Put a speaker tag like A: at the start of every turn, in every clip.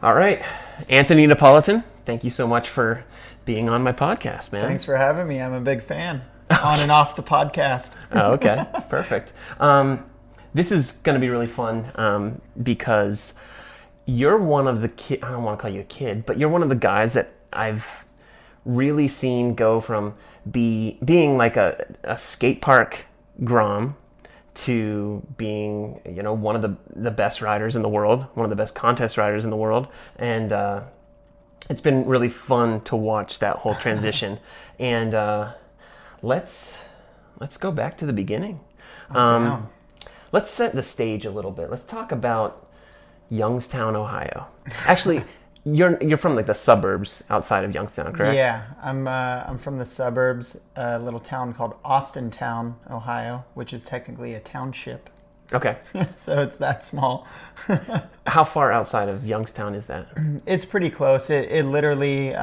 A: All right, Anthony Napolitan, thank you so much for being on my podcast, man.
B: Thanks for having me. I'm a big fan. On and off the podcast.
A: Oh, okay, perfect. This is going to be really fun because you're one of the I don't want to call you a kid, but you're one of the guys that I've really seen go from being like a skate park grom to being, one of the best riders in the world, one of the best contest riders in the world. And it's been really fun to watch that whole transition. And let's go back to the beginning. Let's set the stage a little bit. Let's talk about Youngstown, Ohio. Actually, you're from like the suburbs outside of Youngstown, correct?
B: Yeah, I'm from the suburbs, a little town called Austintown, Ohio, which is technically a township.
A: Okay.
B: So it's that small.
A: How far outside of Youngstown is that?
B: It's pretty close. It literally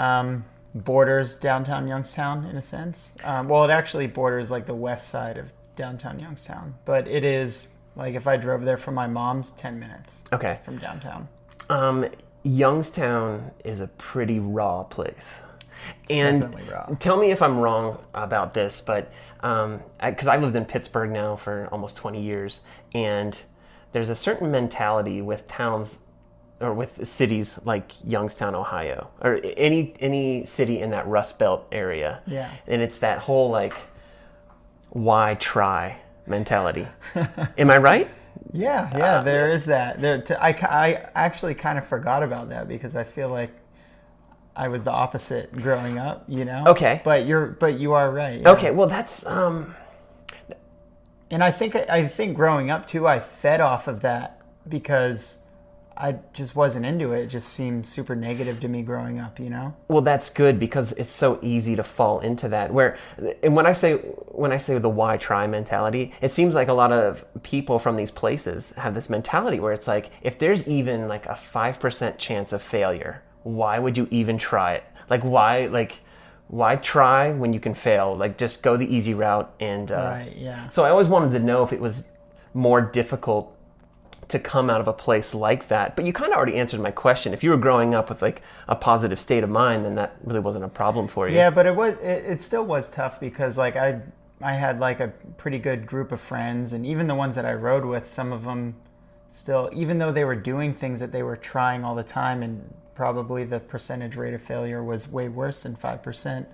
B: borders downtown Youngstown in a sense. Well, it actually borders like the west side of downtown Youngstown, but it is like if I drove there from my mom's, 10 minutes.
A: Okay.
B: From downtown.
A: Youngstown is a pretty raw place. And
B: definitely raw.
A: Tell me if I'm wrong about this, but because I lived in Pittsburgh now for almost 20 years, and there's a certain mentality with towns or with cities like Youngstown, Ohio, or any city in that Rust Belt area.
B: Yeah.
A: And it's that whole like, why try mentality. Am I right?
B: Yeah, there is that. I actually kind of forgot about that because I feel like I was the opposite growing up,
A: Okay.
B: But you are right. Yeah.
A: Okay, well that's
B: And I think growing up too, I fed off of that because I just wasn't into it. It just seemed super negative to me growing up,
A: Well, that's good because it's so easy to fall into that. And when I say the why try mentality, it seems like a lot of people from these places have this mentality where it's like, if there's even like a 5% chance of failure, why would you even try it? Why try when you can fail? Like, just go the easy route. And
B: right, yeah.
A: So I always wanted to know if it was more difficult to come out of a place like that. But you kind of already answered my question. If you were growing up with like a positive state of mind, then that really wasn't a problem for you.
B: Yeah, but it still was tough because like I had like a pretty good group of friends, and even the ones that I rode with, some of them still, even though they were doing things that they were trying all the time, and probably the percentage rate of failure was way worse than 5%,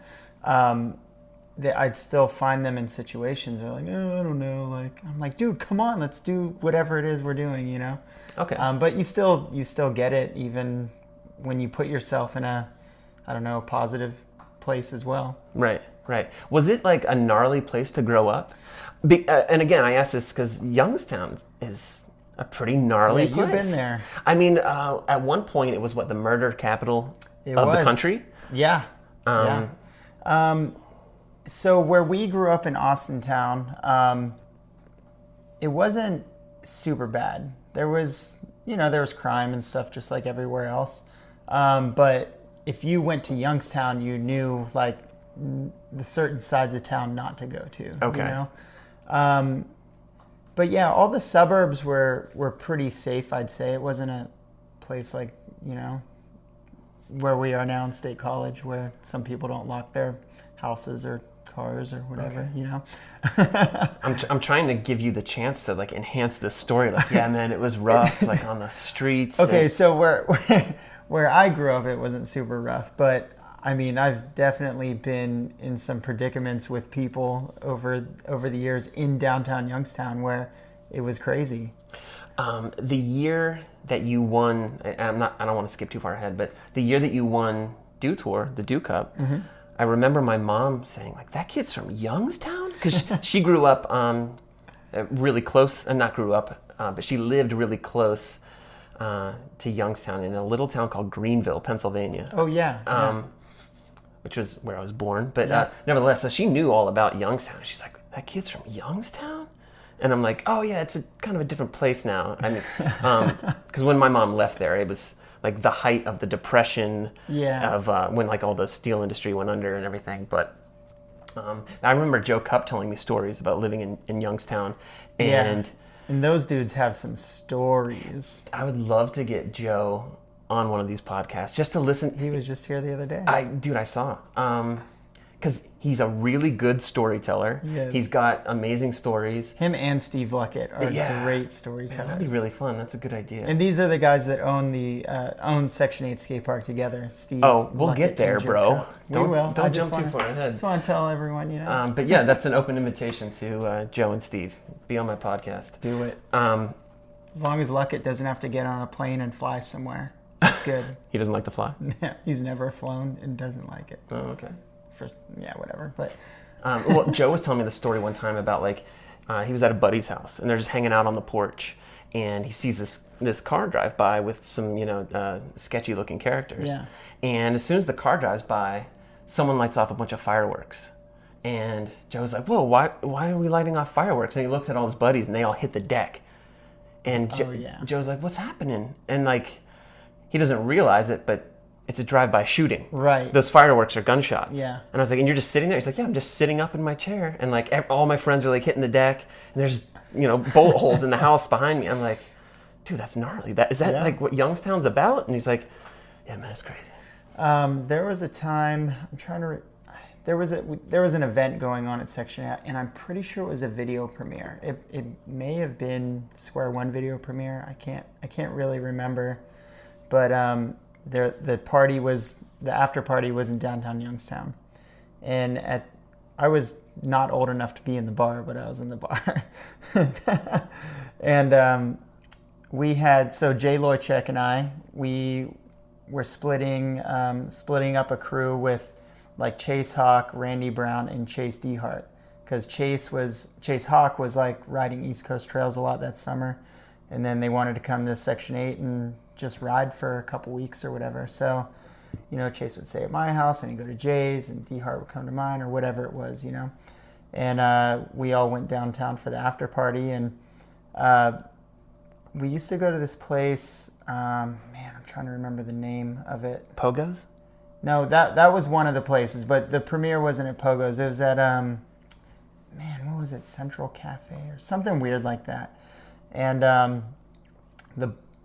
B: I'd still find them in situations they're like, oh, I don't know, like I'm like, dude, come on, let's do whatever it is we're doing,
A: Okay.
B: But you still get it even when you put yourself in a, I don't know, positive place as well.
A: Right. Was it like a gnarly place to grow up? And again, I ask this because Youngstown is a pretty gnarly place.
B: You've been there.
A: I mean, at one point it was the murder capital of the country?
B: Yeah. So where we grew up in Austintown, it wasn't super bad. There was crime and stuff just like everywhere else. But if you went to Youngstown, you knew like the certain sides of town not to go to.
A: Okay.
B: But yeah, all the suburbs were pretty safe, I'd say. It wasn't a place like, where we are now in State College, where some people don't lock their houses or cars or whatever,
A: I'm trying to give you the chance to like enhance this story. Like, yeah, man, it was rough, like on the streets.
B: Okay, so where I grew up, it wasn't super rough, but I mean, I've definitely been in some predicaments with people over the years in downtown Youngstown where it was crazy.
A: The year that you won, I don't want to skip too far ahead, but the year that you won Dew Tour, the Dew Cup, mm-hmm. I remember my mom saying, like, that kid's from Youngstown? Because she grew up really close, and not grew up, but she lived really close to Youngstown in a little town called Greenville, Pennsylvania.
B: Oh, yeah.
A: Which was where I was born. But nevertheless, so she knew all about Youngstown. She's like, that kid's from Youngstown? And I'm like, oh, yeah, it's kind of a different place now. I mean, because when my mom left there, it was like the height of the depression of when like all the steel industry went under and everything. But I remember Joe Cupp telling me stories about living in Youngstown. And
B: those dudes have some stories.
A: I would love to get Joe on one of these podcasts just to listen.
B: He was just here the other day.
A: I saw. Because he's a really good storyteller.
B: He is.
A: He's got amazing stories.
B: Him and Steve Luckett are great storytellers.
A: That'd be really fun. That's a good idea.
B: And these are the guys that own Section 8 skate park together. Steve.
A: Oh, we'll
B: Luckett
A: get there, bro.
B: We will.
A: Don't jump too far ahead.
B: Just want to tell everyone,
A: But yeah, that's an open invitation to Joe and Steve. Be on my podcast.
B: Do it. As long as Luckett doesn't have to get on a plane and fly somewhere, that's good.
A: He doesn't like to fly?
B: He's never flown and doesn't like it.
A: Oh, okay.
B: Whatever. But
A: well, Joe was telling me the story one time about he was at a buddy's house and they're just hanging out on the porch, and he sees this car drive by with some sketchy looking characters.
B: Yeah.
A: And as soon as the car drives by, someone lights off a bunch of fireworks, and Joe's like, "Whoa, why are we lighting off fireworks?" And he looks at all his buddies, and they all hit the deck. And Joe's like, "What's happening?" And he doesn't realize it, but it's a drive-by shooting.
B: Right.
A: Those fireworks are gunshots.
B: Yeah.
A: And I was like, and you're just sitting there? He's like, yeah, I'm just sitting up in my chair. And all my friends are hitting the deck, and there's, bullet holes in the house behind me. I'm like, dude, that's gnarly. Is that what Youngstown's about? And he's like, yeah, man, it's crazy.
B: There was a time, there was an event going on at Section 8, and I'm pretty sure it was a video premiere. It may have been Square One video premiere. I can't really remember. But the after party was in downtown Youngstown, and I was not old enough to be in the bar, but I was in the bar, and we had Jay Loychek and we were splitting up a crew with Chase Hawk, Randy Brown, and Chase Dehart, because Chase Hawk was riding East Coast trails a lot that summer, and then they wanted to come to Section 8 and just ride for a couple weeks or whatever. So, Chase would stay at my house and he'd go to Jay's, and Dehart would come to mine, or whatever it was, And we all went downtown for the after party, and we used to go to this place. I'm trying to remember the name of it.
A: Pogo's?
B: No, that was one of the places, but the premiere wasn't at Pogo's. It was at what was it? Central Cafe or something weird like that. And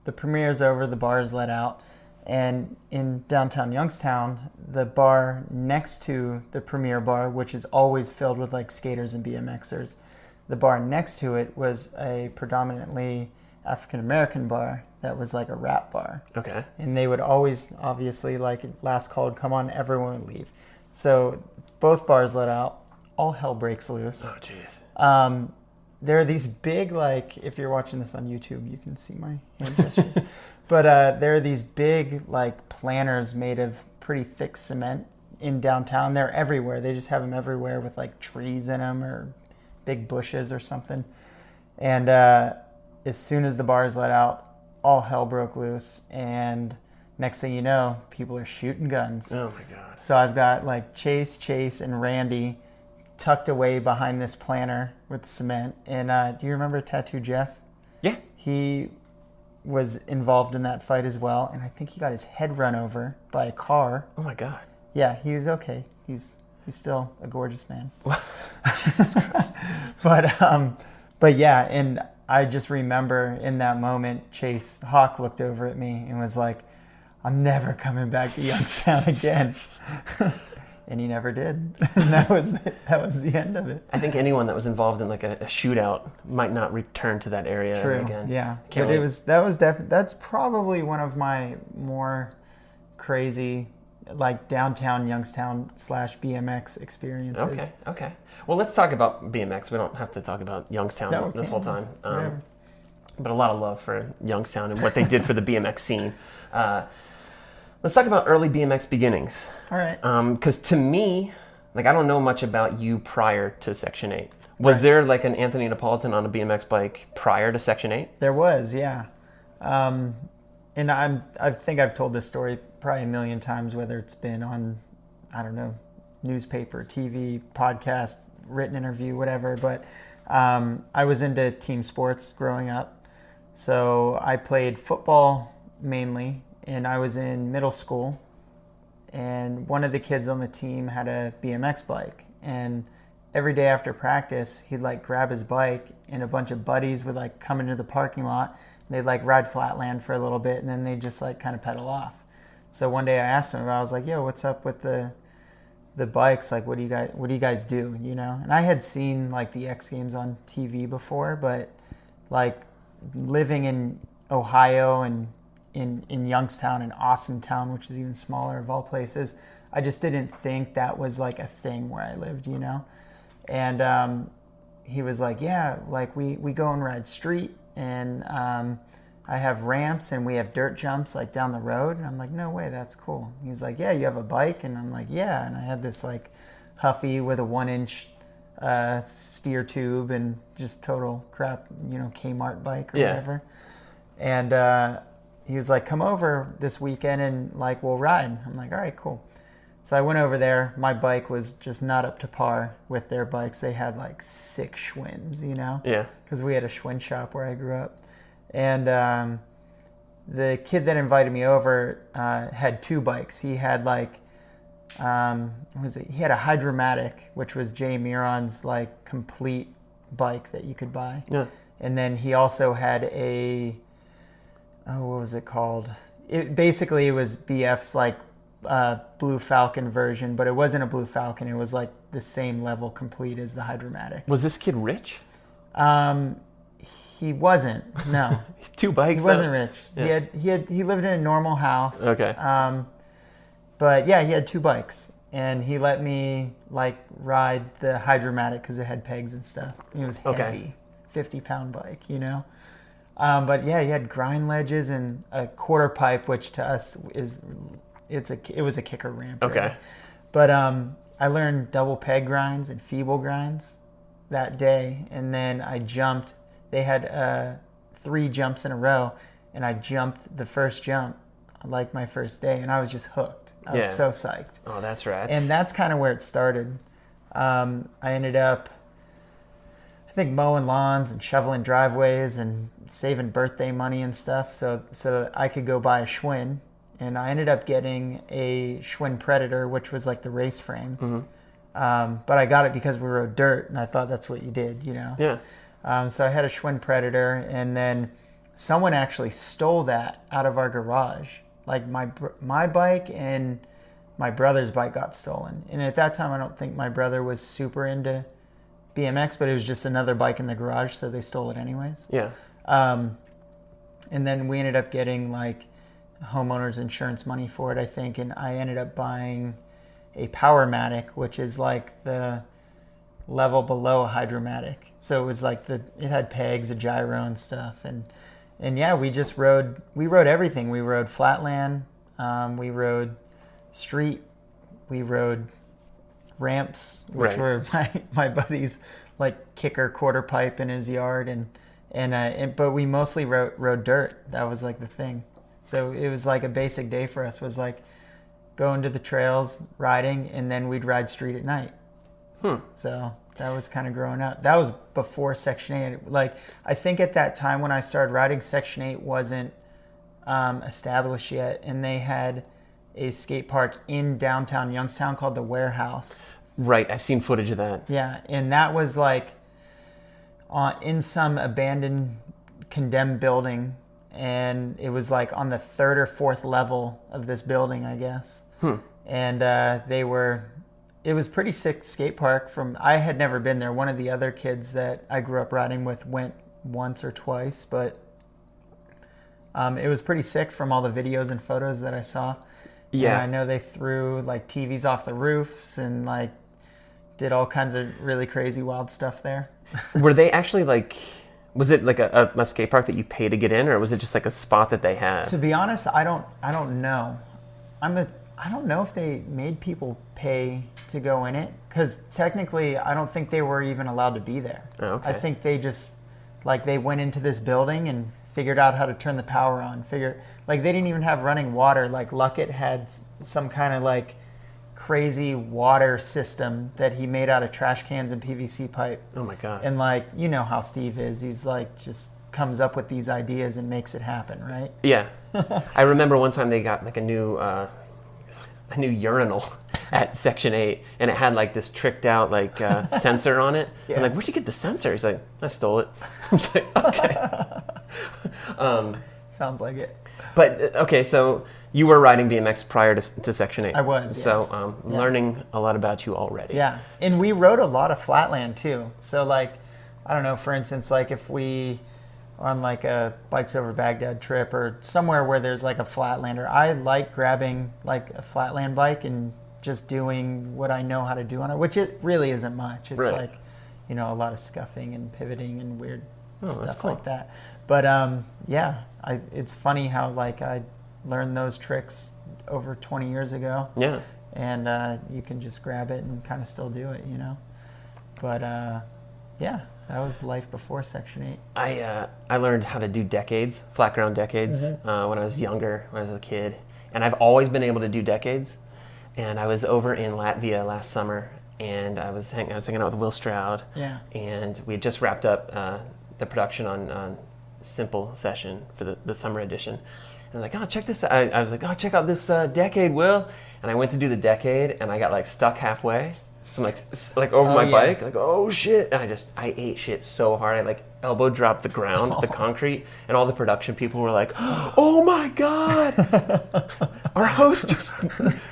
B: the premiere's over, the bar is let out, and in downtown Youngstown, the bar next to the premiere bar, which is always filled with skaters and BMXers, the bar next to it was a predominantly African American bar that was a rap bar.
A: Okay. And
B: they would always, obviously, last call would come on, everyone would leave. So both bars let out, all hell breaks loose.
A: Oh, jeez.
B: There are these big, if you're watching this on YouTube, you can see my hand gestures. But there are these big, planters made of pretty thick cement in downtown. They're everywhere. They just have them everywhere with, trees in them or big bushes or something. And as soon as the bars let out, all hell broke loose. And next thing you know, people are shooting guns.
A: Oh, my God.
B: So I've got, Chase, and Randy tucked away behind this planter with cement. And do you remember Tattoo Jeff?
A: Yeah.
B: He was involved in that fight as well, and I think he got his head run over by a car.
A: Oh my God.
B: Yeah, he was okay. He's still a gorgeous man.
A: Jesus Christ.
B: But yeah, and I just remember in that moment, Chase Hawk looked over at me and was like, "I'm never coming back to Youngstown again." And he never did. And that was the end of it.
A: I think anyone that was involved in a shootout might not return to that area again.
B: Yeah. But that's probably one of my more crazy downtown Youngstown / BMX experiences.
A: Okay. Well, let's talk about BMX. We don't have to talk about Youngstown this whole time. But a lot of love for Youngstown and what they did for the BMX scene. Let's talk about early BMX beginnings.
B: All right.
A: Because to me, I don't know much about you prior to Section 8. Was there an Anthony Napolitan on a BMX bike prior to Section 8?
B: There was, yeah. And I think I've told this story probably a million times, whether it's been on, newspaper, TV, podcast, written interview, whatever. But I was into team sports growing up. So I played football mainly. And I was in middle school, and one of the kids on the team had a BMX bike. And every day after practice, he'd grab his bike, and a bunch of buddies would come into the parking lot, and They'd like ride flatland for a little bit and then they just like kind of pedal off. So one day I asked them, I was like, yo, what's up with the bikes? Like, what do you guys do? You know? And I had seen like the X Games on TV before, but like living in Ohio and in Youngstown and Austintown, which is even smaller of all places, I just didn't think that was like a thing where I lived, you know? And he was like, yeah, like we go and ride street, and I have ramps and we have dirt jumps like down the road. And I'm like, no way, that's cool. He's like, yeah, you have a bike? And I'm like, yeah. And I had this like Huffy with a 1-inch steer tube and just total crap, you know, Kmart bike or whatever. And he was like, come over this weekend and like we'll ride. I'm like, all right, cool. So I went over there. My bike was just not up to par with their bikes. They had like 6 Schwinn's, you know? Yeah. Because we had a Schwinn shop where I grew up. And the kid that invited me over had 2 bikes. He had like, what was it? He had a Hydromatic, which was Jay Miron's like complete bike that you could buy. Yeah. And then he also had a, what was it called? It was BF's like Blue Falcon version, but it wasn't a Blue Falcon. It was like the same level complete as the Hydromatic.
A: Was this kid rich?
B: He wasn't. No.
A: 2 bikes.
B: He wasn't rich. Yeah. He lived in a normal house.
A: Okay.
B: But yeah, he had 2 bikes, and he let me like ride the Hydromatic because it had pegs and stuff. It was heavy, 50-pound bike, you know. But yeah, he had grind ledges and a quarter pipe, which to us it was a kicker ramp. Okay. Really. But I learned double peg grinds and feeble grinds that day, and then I jumped. They had 3 jumps in a row, and I jumped the first jump like my first day, and I was just hooked. I was so psyched.
A: Oh, that's rad.
B: And that's kind of where it started. I ended up, I think, mowing lawns and shoveling driveways and saving birthday money and stuff so I could go buy a Schwinn. And I ended up getting a Schwinn Predator, which was like the race frame. Mm-hmm. But I got it because we rode dirt, and I thought that's what you did, you know? Yeah. So I had a Schwinn Predator, and then someone actually stole that out of our garage. Like my bike and my brother's bike got stolen. And at that time, I don't think my brother was super into BMX, but it was just another bike in the garage, so they stole it anyways. Yeah. And then we ended up getting like homeowners insurance money for it, I think, and I ended up buying a Powermatic, which is like the level below a Hydromatic. So it was like it had pegs, a gyro and stuff, and yeah, we rode everything. We rode flatland, we rode street, we rode ramps, which were my buddy's like kicker quarter pipe in his yard, but we mostly rode dirt. That was like the thing. So it was like a basic day for us was like going to the trails, riding, and then we'd ride street at night. So that was kind of growing up. That was before Section 8. Like, I think at that time when I started riding, Section 8 wasn't established yet, and they had a skate park in downtown Youngstown called the Warehouse.
A: Right, I've seen footage of that.
B: Yeah, and that was like in some abandoned, condemned building, and it was like on the 3rd or 4th level of this building, I guess. And it was pretty sick skate park. I had never been there. One of the other kids that I grew up riding with went once or twice, but it was pretty sick from all the videos and photos that I saw. Yeah. And I know they threw like TVs off the roofs and like did all kinds of really crazy wild stuff there.
A: Were they actually like, was it like a skate park that you pay to get in, or was it just like a spot that they had?
B: To be honest, I don't know. I don't know if they made people pay to go in it, because technically I don't think they were even allowed to be there. Oh, okay. I think they just they went into this building and figured out how to turn the power on. They didn't even have running water. Like Luckett had some kind of like crazy water system that he made out of trash cans and PVC pipe.
A: Oh my god.
B: And you know how Steve is. He's just comes up with these ideas and makes it happen, right?
A: Yeah. I remember one time they got like a new urinal at Section 8, and it had like this tricked out sensor on it. Yeah. I'm like, where'd you get the sensor? He's like, I stole it. I'm just like, okay.
B: Sounds like it.
A: But okay, so you were riding BMX prior to Section 8.
B: I was, yeah.
A: So
B: Yeah.
A: learning a lot about you already.
B: Yeah, and we rode a lot of flatland too. So like, I don't know, for instance, like if we on like a Bikes Over Baghdad trip or somewhere where there's like a flatlander, I like grabbing like a flatland bike and just doing what I know how to do on it, which it really isn't much. It's
A: Right.
B: like, you know, a lot of scuffing and pivoting and weird
A: that's
B: stuff
A: cool.
B: like that. But yeah, it's funny how like I learned those tricks over 20 years ago.
A: Yeah.
B: And you can just grab it and kind of still do it, you know. But yeah, that was life before Section 8.
A: I learned how to do decades, flat ground decades, when I was younger, when I was a kid. And I've always been able to do decades. And I was over in Latvia last summer, and I was hanging out with Will Stroud.
B: Yeah.
A: And we had just wrapped up the production on Simple Session for the summer edition. And I was like, oh, check this out. I was like, oh, check out this decade, Will. And I went to do the decade, and I got like stuck halfway. So I'm like over my bike, like, oh shit. And I ate shit so hard. I like elbow dropped the ground, the concrete, and all the production people were like, oh my God. Our host just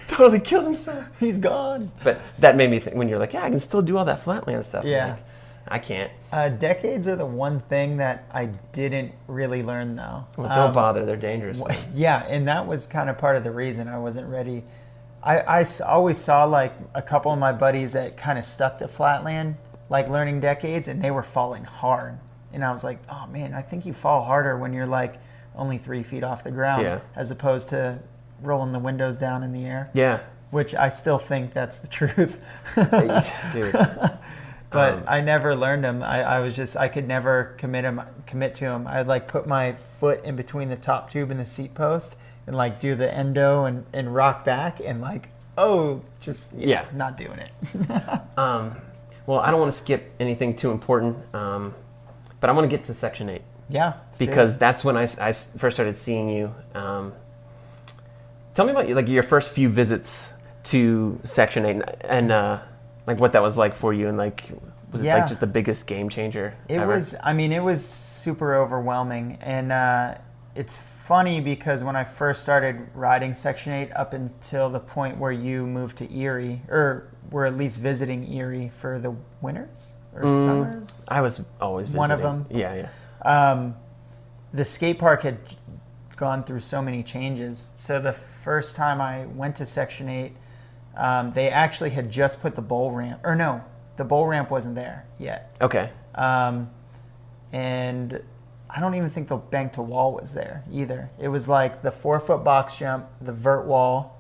A: totally killed himself.
B: He's gone.
A: But that made me think, when you're like, yeah, I can still do all that flatland stuff.
B: Yeah.
A: Like, I can't.
B: Decades are the one thing that I didn't really learn though.
A: Well, don't bother. They're dangerous.
B: Yeah, and that was kind of part of the reason I wasn't ready. I always saw like a couple of my buddies that kind of stuck to flatland, like learning decades, and they were falling hard. And I was like, oh man, I think you fall harder when you're like only 3 feet off the ground,
A: Yeah.
B: as opposed to rolling the windows down in the air.
A: Yeah.
B: Which I still think that's the truth.
A: Dude.
B: But I never learned them. I could never commit to them. I'd like put my foot in between the top tube and the seat post and like do the endo and rock back and like, not doing it.
A: Well, I don't want to skip anything too important, but I want to get to Section 8.
B: Yeah.
A: Because that's when I first started seeing you. Tell me about your first few visits to Section 8 and like what that was like for you, and like was it like just the biggest game changer ever?
B: It was super overwhelming, and it's funny because when I first started riding Section 8 up until the point where you moved to Erie, or were at least visiting Erie for the winters or summers.
A: I was always visiting.
B: One of them.
A: Yeah.
B: The skate park had gone through so many changes. So the first time I went to Section 8, they actually had just put the bowl ramp, or no, the bowl ramp wasn't there yet.
A: Okay.
B: And I don't even think the bank to wall was there either. It was like the 4-foot box jump, the vert wall,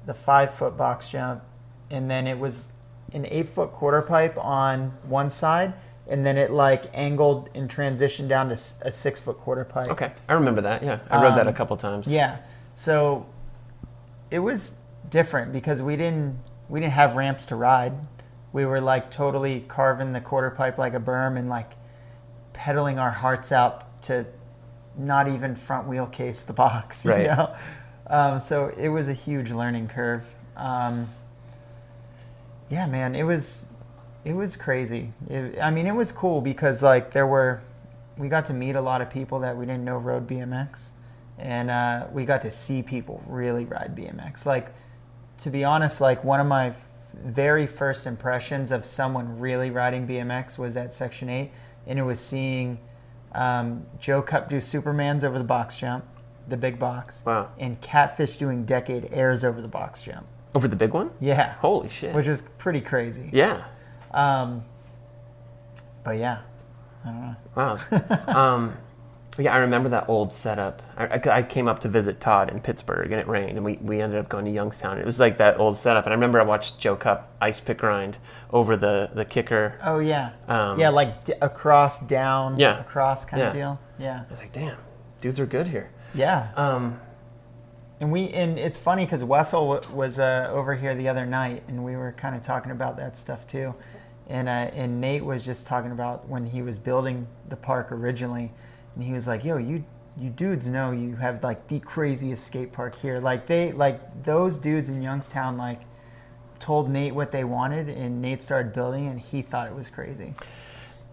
B: the 5-foot box jump, and then it was an 8-foot quarter pipe on one side, and then it like angled and transitioned down to a 6-foot quarter pipe.
A: Okay, I remember that. Yeah, I rode that a couple times.
B: Yeah, so it was different because we didn't have ramps to ride. We were like totally carving the quarter pipe like a berm and like pedaling our hearts out to not even front wheel case the box, you know? So it was a huge learning curve. Yeah, man, it was crazy. It was cool because like we got to meet a lot of people that we didn't know rode BMX, and we got to see people really ride BMX. Like, to be honest, like one of my very first impressions of someone really riding BMX was at Section 8, and it was seeing Joe Cup do Supermans over the box jump, the big box,
A: Wow.
B: and Catfish doing decade airs over the box jump.
A: Over the big one?
B: Yeah.
A: Holy shit.
B: Which was pretty crazy.
A: Yeah.
B: But yeah, I don't know.
A: Wow. Yeah, I remember that old setup. I came up to visit Todd in Pittsburgh, and it rained, and we ended up going to Youngstown. It was like that old setup, and I remember I watched Joe Cup ice pick grind over the kicker.
B: Oh yeah, yeah, like across, down, across kind of deal. Yeah.
A: I was like, damn, dudes are good here.
B: Yeah. And it's funny because Wessel was over here the other night, and we were kind of talking about that stuff too. And Nate was just talking about when he was building the park originally, and he was like, "Yo, you dudes know you have like the craziest skate park here." Like those dudes in Youngstown like told Nate what they wanted, and Nate started building, and he thought it was crazy.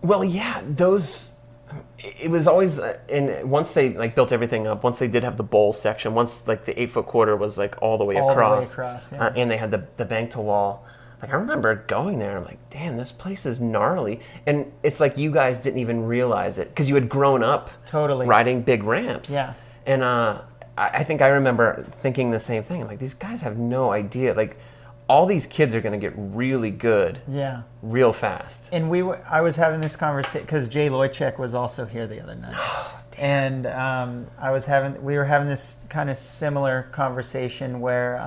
A: Well, yeah, those It was always once they like built everything up, once they did have the bowl section, once like the 8-foot quarter was like all the way across,
B: Yeah.
A: And they had the bank to wall. Like I remember going there, I'm like, damn, this place is gnarly, and it's like you guys didn't even realize it because you had grown up
B: Totally
A: riding big ramps.
B: Yeah.
A: And I think I remember thinking the same thing. I'm like, these guys have no idea. Like, all these kids are going to get really good,
B: Yeah.
A: real fast.
B: And I was having this conversation because Jay Loychek was also here the other night, and we were having this kind of similar conversation where,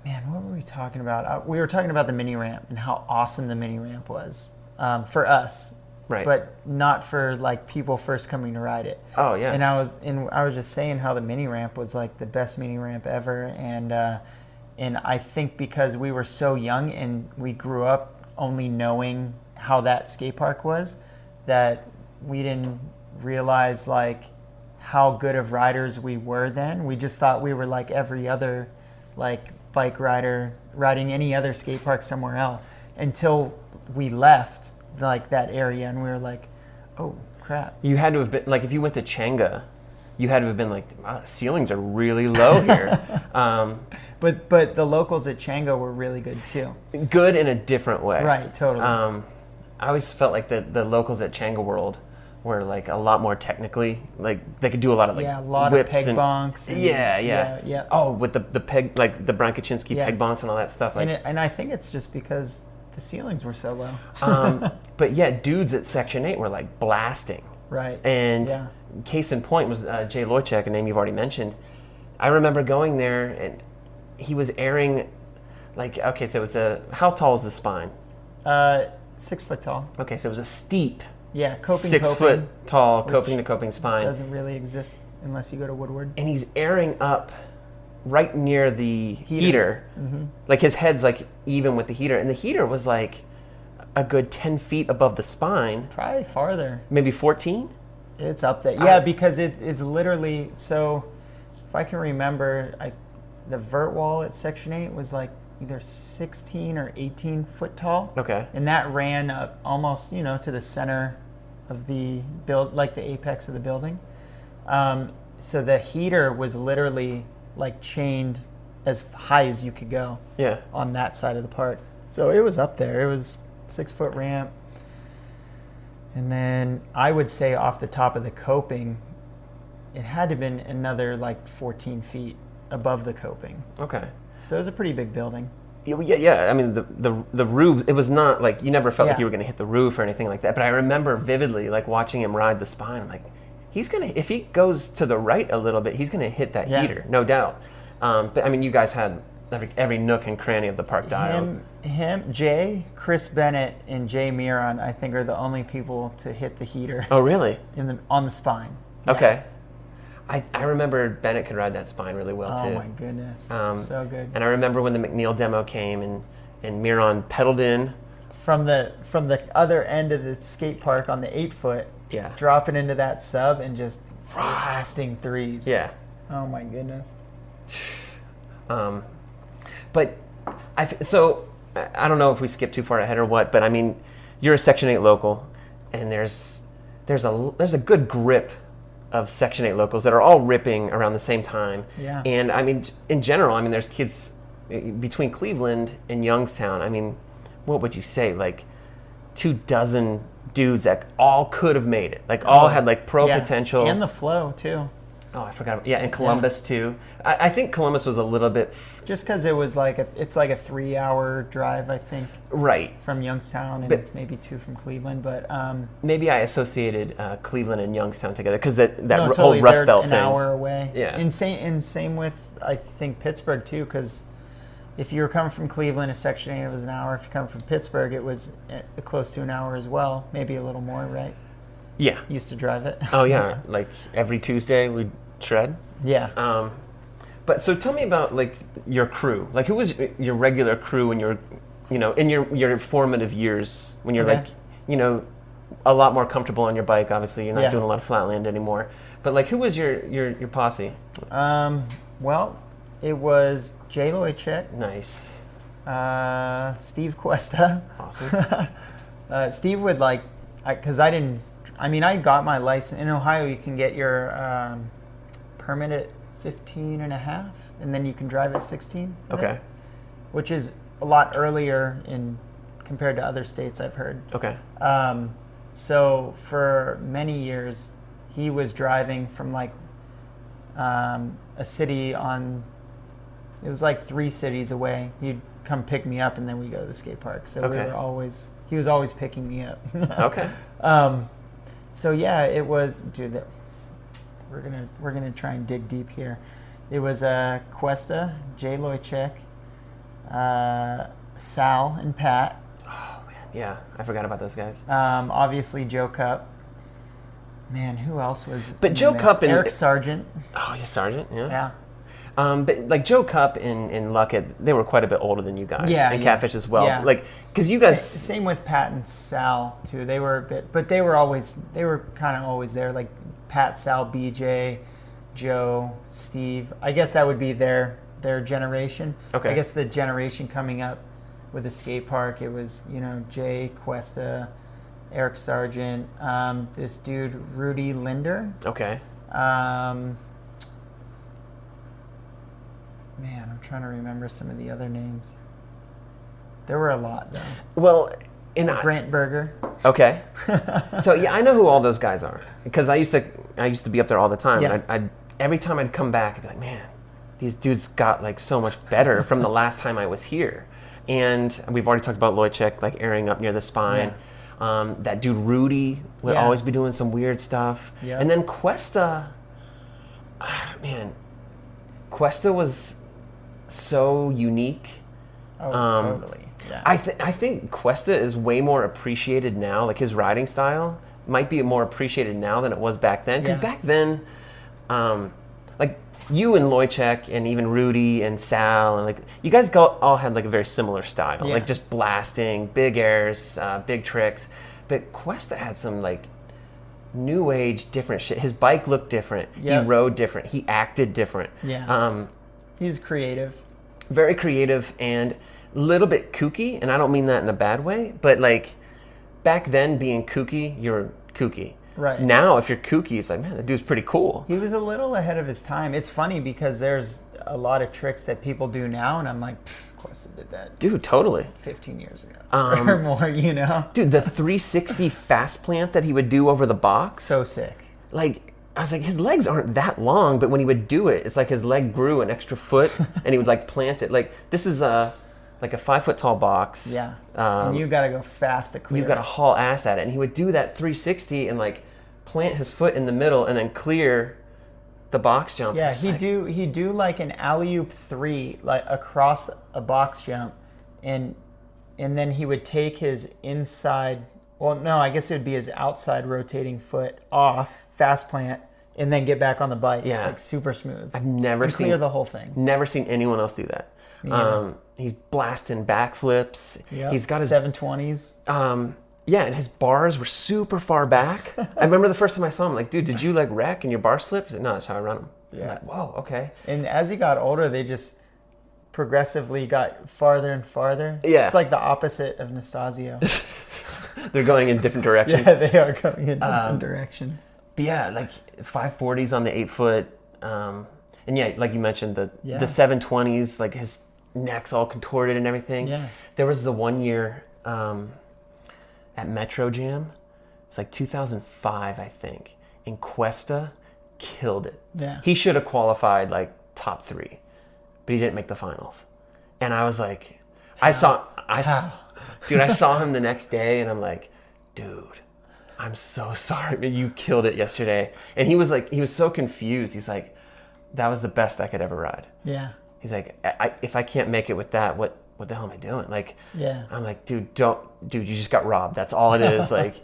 B: man, what were we talking about? We were talking about the mini ramp and how awesome the mini ramp was for us,
A: Right.
B: but not for like people first coming to ride it.
A: Oh yeah.
B: And I was just saying how the mini ramp was like the best mini ramp ever, and I think because we were so young and we grew up only knowing how that skate park was, that we didn't realize like how good of riders we were then. We just thought we were like every other like bike rider riding any other skate park somewhere else until we left like that area and we were like, oh crap.
A: You had to have been like, if you went to Changa, you had to have been like, wow, the ceilings are really low here.
B: But the locals at Changa were really good too.
A: Good in a different way.
B: Right, totally.
A: I always felt like the locals at Changa World were like a lot more technically, like they could do a lot of like
B: a lot
A: whips
B: of peg
A: and
B: bonks. And,
A: yeah. Oh, with the peg, like the Brankachinsky peg bonks and all that stuff. Like,
B: and I think it's just because the ceilings were so low.
A: but yeah, dudes at Section 8 were like blasting.
B: Right.
A: And case in point was Jay Loychek, a name you've already mentioned. I remember going there and he was airing, like, okay, so how tall is the spine?
B: 6 foot tall.
A: Okay, so it was a steep,
B: Yeah, coping.
A: 6 foot tall coping to coping spine.
B: Doesn't really exist unless you go to Woodward.
A: And he's airing up right near the heater. Mm-hmm. Like his head's like even with the heater, and the heater was like a good 10 feet above the spine.
B: Probably farther.
A: Maybe 14?
B: It's up there. Yeah, because it's literally, so if I can remember, the vert wall at Section 8 was like either 16 or 18 foot tall.
A: Okay.
B: And that ran up almost, to the center of the build, like the apex of the building. So the heater was literally like chained as high as you could go.
A: Yeah.
B: On that side of the park. So it was up there. It was 6 foot ramp. And then I would say off the top of the coping, it had to have been another like 14 feet above the coping.
A: Okay.
B: So it was a pretty big building.
A: Yeah. I mean, the roof, it was not like, you never felt like you were going to hit the roof or anything like that. But I remember vividly like watching him ride the spine. I'm like, if he goes to the right a little bit, he's going to hit that heater, no doubt. But I mean, you guys had every nook and cranny of the park dialed.
B: Jay, Chris Bennett, and Jay Miron, I think, are the only people to hit the heater.
A: Oh, really?
B: On the spine. Yeah.
A: Okay. I remember Bennett could ride that spine really well, too.
B: Oh, my goodness. So good.
A: And I remember when the McNeil demo came and Miron pedaled in.
B: From the other end of the skate park on the 8 foot, dropping into that sub and just blasting threes.
A: Yeah.
B: Oh, my goodness.
A: But I don't know if we skipped too far ahead or what, but I mean, you're a Section 8 local, and there's a good grip of Section 8 locals that are all ripping around the same time.
B: Yeah.
A: And I mean, in general, I mean, there's kids between Cleveland and Youngstown. I mean, what would you say? Like 24 dudes that all could have made it. Like all had like pro potential.
B: And the flow too.
A: Oh, I forgot. Yeah, and Columbus too. I think Columbus was a little bit...
B: Just because it was like it's like a 3-hour drive, I think.
A: Right.
B: From Youngstown and maybe 2 from Cleveland, but...
A: maybe I associated Cleveland and Youngstown together because that whole
B: totally,
A: Rust Belt
B: an
A: thing.
B: Hour away.
A: Yeah.
B: And same with, I think, Pittsburgh too, because if you were coming from Cleveland, a Section 8 was an hour. If you come from Pittsburgh, it was close to an hour as well. Maybe a little more, right?
A: Yeah.
B: Used to drive it.
A: Oh, yeah. Like every Tuesday we'd shred.
B: Yeah.
A: But so tell me about like your crew. Like who was your regular crew when you're, in your formative years when you're like, a lot more comfortable on your bike. Obviously, you're not doing a lot of flatland anymore. But like, who was your posse?
B: Well, it was Jay Loychek.
A: Nice.
B: Steve Cuesta.
A: Awesome.
B: Steve would because I didn't I mean, I got my license in Ohio. You can get your permit at 15 and a half, and then you can drive at 16.
A: Okay.
B: Which is a lot earlier compared to other states, I've heard.
A: Okay.
B: So for many years, he was driving from like a city it was like 3 cities away. He'd come pick me up, and then we go to the skate park. So he was always picking me up.
A: Okay.
B: So yeah, it was, dude. We're gonna try and dig deep here. It was Cuesta, Jay Loychek, Sal, and Pat.
A: Oh man, yeah, I forgot about those guys.
B: Obviously Joe Cup. Man, who else was?
A: But Joe Cup and
B: Eric Sargent.
A: Oh, yeah, Sargent. Yeah.
B: Yeah.
A: But like Joe Cup and Luckett, they were quite a bit older than you guys.
B: Yeah,
A: and
B: yeah.
A: Catfish as well.
B: Yeah.
A: Like, because you guys.
B: Same with Pat and Sal too. They were a bit, but they were kind of always there. Like Pat, Sal, BJ, Joe, Steve. I guess that would be their generation.
A: Okay.
B: I guess the generation coming up with the skate park, it was Jay, Cuesta, Eric Sargent, this dude Rudy Linder.
A: Okay.
B: Man, I'm trying to remember some of the other names. There were a lot, though.
A: Well,
B: Grant Berger.
A: Okay. So yeah, I know who all those guys are because I used to be up there all the time.
B: Yeah.
A: And every time I'd come back, I'd be like, man, these dudes got like so much better from the last time I was here. And we've already talked about Loychek like airing up near the spine. Yeah. That dude Rudy would always be doing some weird stuff.
B: Yeah.
A: And then Cuesta, man, Cuesta was so unique.
B: Oh, totally. Yeah.
A: I think Cuesta is way more appreciated now. Like his riding style might be more appreciated now than it was back then. Because back then, like you and Loychek and even Rudy and Sal and like you guys all had like a very similar style.
B: Yeah.
A: Like just blasting, big airs, big tricks. But Cuesta had some like new age different shit. His bike looked different.
B: Yep.
A: He rode different. He acted different.
B: Yeah. He's creative.
A: Very creative and a little bit kooky, and I don't mean that in a bad way, but like back then being kooky, you're kooky.
B: Right.
A: Now if you're kooky, it's like, man, that dude's pretty cool.
B: He was a little ahead of his time. It's funny because there's a lot of tricks that people do now, and I'm like, of course I did that.
A: Dude, totally.
B: 15 years ago or more,
A: Dude, the 360 fast plant that he would do over the box.
B: So sick.
A: Like, I was like, his legs aren't that long, but when he would do it, it's like his leg grew an extra foot, and he would like plant it. Like, this is like a 5-foot tall box.
B: Yeah. And you got to go fast to clear.
A: You got to haul ass at it, and he would do that 360 and like plant his foot in the middle and then clear the box jump.
B: Yeah, he'd do like an alley-oop 3 like across a box jump, and then he would take his inside. Well, no, I guess it would be his outside rotating foot off, fast plant, and then get back on the bike.
A: Yeah.
B: Like super smooth.
A: I've never seen
B: clear the whole thing.
A: Never seen anyone else do that. He's blasting backflips.
B: Yep.
A: He's got his
B: 720s.
A: Yeah, and his bars were super far back. I remember the first time I saw him, like, dude, did you like wreck and your bar slipped? He's like, no, that's how I run them.
B: Yeah.
A: I'm like, whoa, okay.
B: And as he got older, they just progressively got farther and farther.
A: Yeah.
B: It's like the opposite of Nastasio.
A: They're going in different directions.
B: Yeah, they are going in different directions.
A: But yeah, like 540s on the 8-foot. And yeah, like you mentioned, the 720s, like his neck's all contorted and everything.
B: Yeah.
A: There was the one year at Metro Jam. It's like 2005, I think. And Cuesta killed it.
B: Yeah.
A: He should have qualified like top 3, but he didn't make the finals. And I was like, I saw him the next day, and I'm like, dude, I'm so sorry, but you killed it yesterday. And he was so confused. He's like, that was the best I could ever ride.
B: Yeah.
A: He's like, if I can't make it with that, what the hell am I doing? Like,
B: yeah.
A: I'm like, dude, you just got robbed. That's all it is. Like,